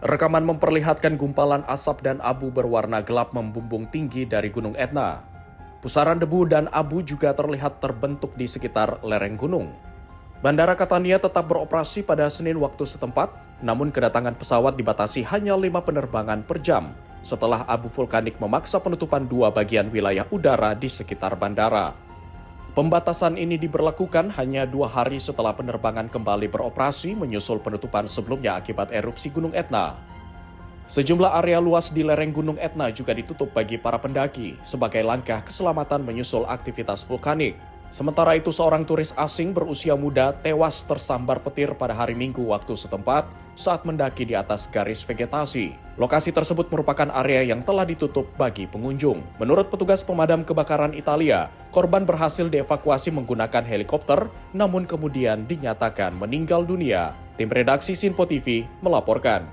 Rekaman memperlihatkan gumpalan asap dan abu berwarna gelap membumbung tinggi dari Gunung Etna. Pusaran debu dan abu juga terlihat terbentuk di sekitar lereng gunung. Bandara Catania tetap beroperasi pada Senin waktu setempat, namun kedatangan pesawat dibatasi hanya 5 penerbangan per jam setelah abu vulkanik memaksa penutupan 2 bagian wilayah udara di sekitar bandara. Pembatasan ini diberlakukan hanya 2 hari setelah penerbangan kembali beroperasi menyusul penutupan sebelumnya akibat erupsi Gunung Etna. Sejumlah area luas di lereng Gunung Etna juga ditutup bagi para pendaki sebagai langkah keselamatan menyusul aktivitas vulkanik. Sementara itu, seorang turis asing berusia muda tewas tersambar petir pada hari Minggu waktu setempat saat mendaki di atas garis vegetasi. Lokasi tersebut merupakan area yang telah ditutup bagi pengunjung. Menurut petugas pemadam kebakaran Italia, korban berhasil dievakuasi menggunakan helikopter, namun kemudian dinyatakan meninggal dunia. Tim redaksi Sinpo TV melaporkan.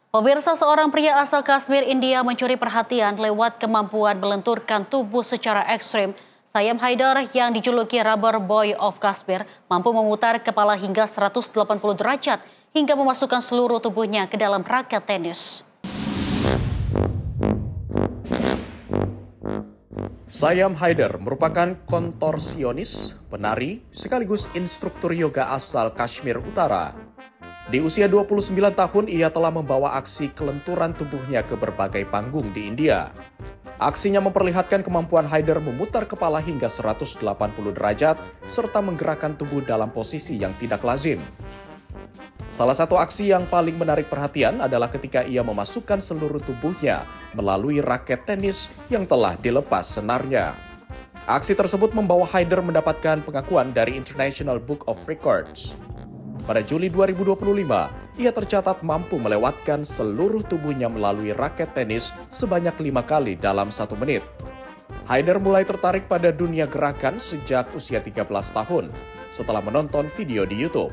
Pemirsa, seorang pria asal Kashmir, India mencuri perhatian lewat kemampuan melenturkan tubuh secara ekstrim. Sayam Haidar yang dijuluki Rubber Boy of Kashmir mampu memutar kepala hingga 180 derajat hingga memasukkan seluruh tubuhnya ke dalam raket tenis. Sayam Haidar merupakan kontorsionis, penari, sekaligus instruktur yoga asal Kashmir Utara. Di usia 29 tahun, ia telah membawa aksi kelenturan tubuhnya ke berbagai panggung di India. Aksinya memperlihatkan kemampuan Haidar memutar kepala hingga 180 derajat, serta menggerakkan tubuh dalam posisi yang tidak lazim. Salah satu aksi yang paling menarik perhatian adalah ketika ia memasukkan seluruh tubuhnya melalui raket tenis yang telah dilepas senarnya. Aksi tersebut membawa Haidar mendapatkan pengakuan dari International Book of Records. Pada Juli 2025, ia tercatat mampu melewatkan seluruh tubuhnya melalui raket tenis sebanyak 5 kali dalam 1 menit. Haidar mulai tertarik pada dunia gerakan sejak usia 13 tahun setelah menonton video di YouTube.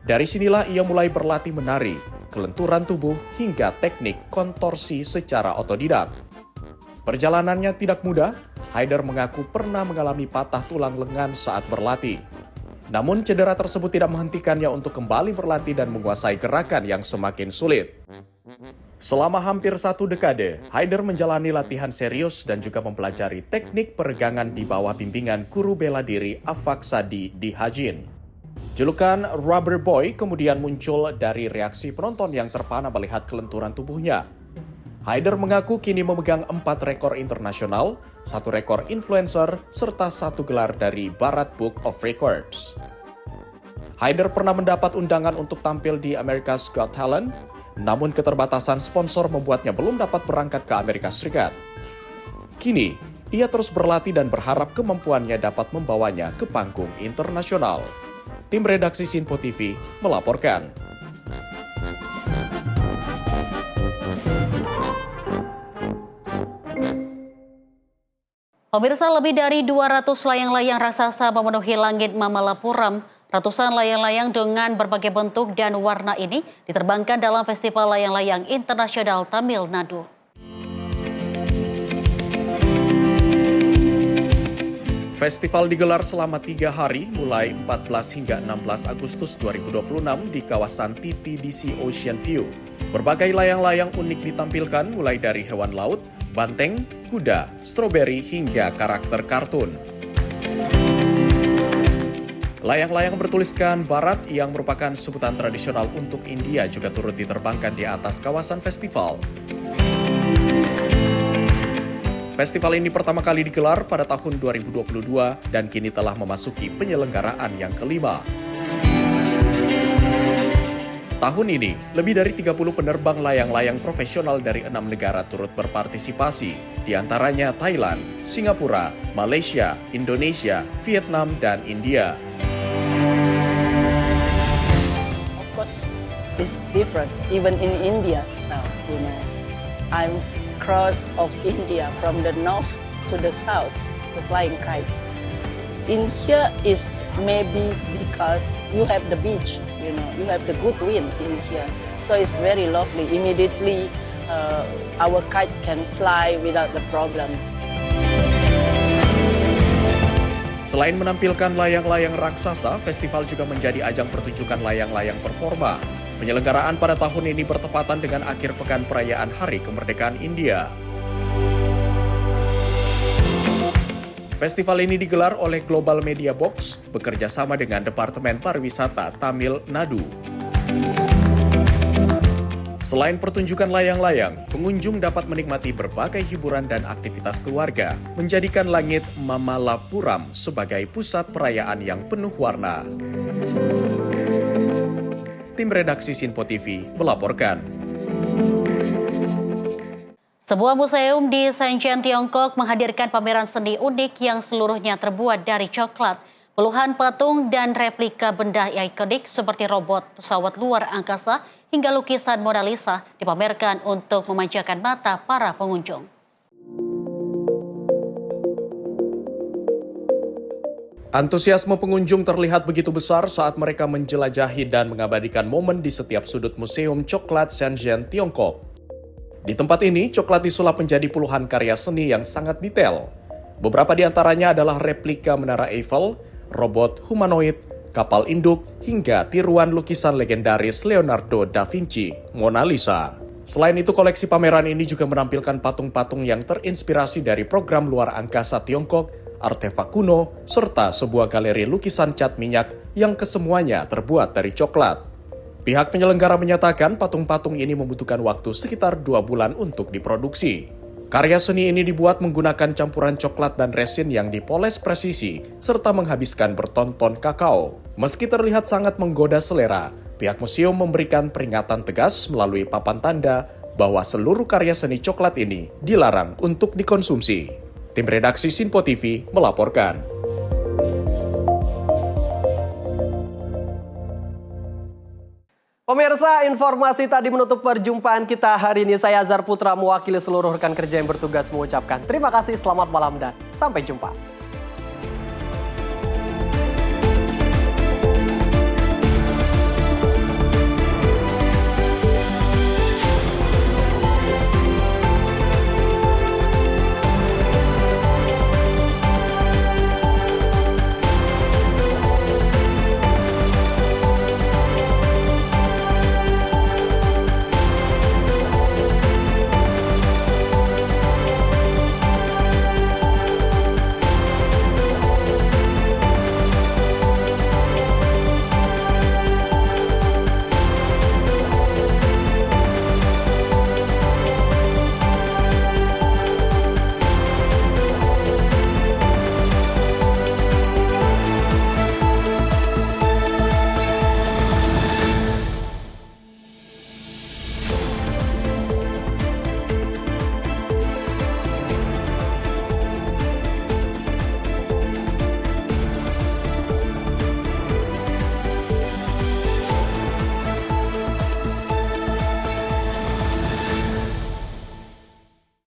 Dari sinilah ia mulai berlatih menari, kelenturan tubuh, hingga teknik kontorsi secara otodidak. Perjalanannya tidak mudah. Haidar mengaku pernah mengalami patah tulang lengan saat berlatih. Namun cedera tersebut tidak menghentikannya untuk kembali berlatih dan menguasai gerakan yang semakin sulit. Selama hampir 1 dekade, Haidar menjalani latihan serius dan juga mempelajari teknik peregangan di bawah bimbingan guru bela diri Afaq Sadi di Hajin. Julukan Rubber Boy kemudian muncul dari reaksi penonton yang terpana melihat kelenturan tubuhnya. Haidar mengaku kini memegang 4 rekor internasional, 1 rekor influencer, serta 1 gelar dari Bharat Book of Records. Haidar pernah mendapat undangan untuk tampil di America's Got Talent, namun keterbatasan sponsor membuatnya belum dapat berangkat ke Amerika Serikat. Kini, ia terus berlatih dan berharap kemampuannya dapat membawanya ke panggung internasional. Tim redaksi Sinpo TV melaporkan. Pemirsa, lebih dari 200 layang-layang raksasa memenuhi langit Mamallapuram. Ratusan layang-layang dengan berbagai bentuk dan warna ini diterbangkan dalam Festival Layang-Layang Internasional Tamil Nadu. Festival digelar selama 3 hari, mulai 14 hingga 16 Agustus 2026 di kawasan TTDC Ocean View. Berbagai layang-layang unik ditampilkan mulai dari hewan laut, banteng, kuda, stroberi, hingga karakter kartun. Layang-layang bertuliskan Bharat yang merupakan sebutan tradisional untuk India juga turut diterbangkan di atas kawasan festival. Festival ini pertama kali digelar pada tahun 2022 dan kini telah memasuki penyelenggaraan yang kelima. Tahun ini, lebih dari 30 penerbang layang-layang profesional dari 6 negara turut berpartisipasi, di antaranya Thailand, Singapura, Malaysia, Indonesia, Vietnam, dan India. Of course, it's different, even in India itself, you know. I'm cross of India from the north to the south, the flying kite. In here is maybe because you have the beach, you know, you have the good wind in here. So it's very lovely. Immediately, our kite can fly without the problem. Selain menampilkan layang-layang raksasa, festival juga menjadi ajang pertunjukan layang-layang performa. Penyelenggaraan pada tahun ini bertepatan dengan akhir pekan perayaan Hari Kemerdekaan India. Festival ini digelar oleh Global Media Box bekerja sama dengan Departemen Pariwisata Tamil Nadu. Selain pertunjukan layang-layang, pengunjung dapat menikmati berbagai hiburan dan aktivitas keluarga, menjadikan langit Mamallapuram sebagai pusat perayaan yang penuh warna. Tim redaksi Sinpo TV melaporkan. Sebuah museum di Shenzhen, Tiongkok menghadirkan pameran seni unik yang seluruhnya terbuat dari coklat. Puluhan patung dan replika benda ikonik seperti robot pesawat luar angkasa hingga lukisan Mona Lisa dipamerkan untuk memanjakan mata para pengunjung. Antusiasme pengunjung terlihat begitu besar saat mereka menjelajahi dan mengabadikan momen di setiap sudut museum coklat Shenzhen, Tiongkok. Di tempat ini, coklat disulap menjadi puluhan karya seni yang sangat detail. Beberapa di antaranya adalah replika Menara Eiffel, robot humanoid, kapal induk, hingga tiruan lukisan legendaris Leonardo da Vinci, Mona Lisa. Selain itu, koleksi pameran ini juga menampilkan patung-patung yang terinspirasi dari program luar angkasa Tiongkok, artefak kuno, serta sebuah galeri lukisan cat minyak yang kesemuanya terbuat dari coklat. Pihak penyelenggara menyatakan patung-patung ini membutuhkan waktu sekitar 2 bulan untuk diproduksi. Karya seni ini dibuat menggunakan campuran coklat dan resin yang dipoles presisi, serta menghabiskan berton-ton kakao. Meski terlihat sangat menggoda selera, pihak museum memberikan peringatan tegas melalui papan tanda bahwa seluruh karya seni coklat ini dilarang untuk dikonsumsi. Tim redaksi Sinpo TV melaporkan. Pemirsa, informasi tadi menutup perjumpaan kita hari ini. Saya Azhar Putra mewakili seluruh rekan kerja yang bertugas mengucapkan terima kasih, selamat malam, dan sampai jumpa.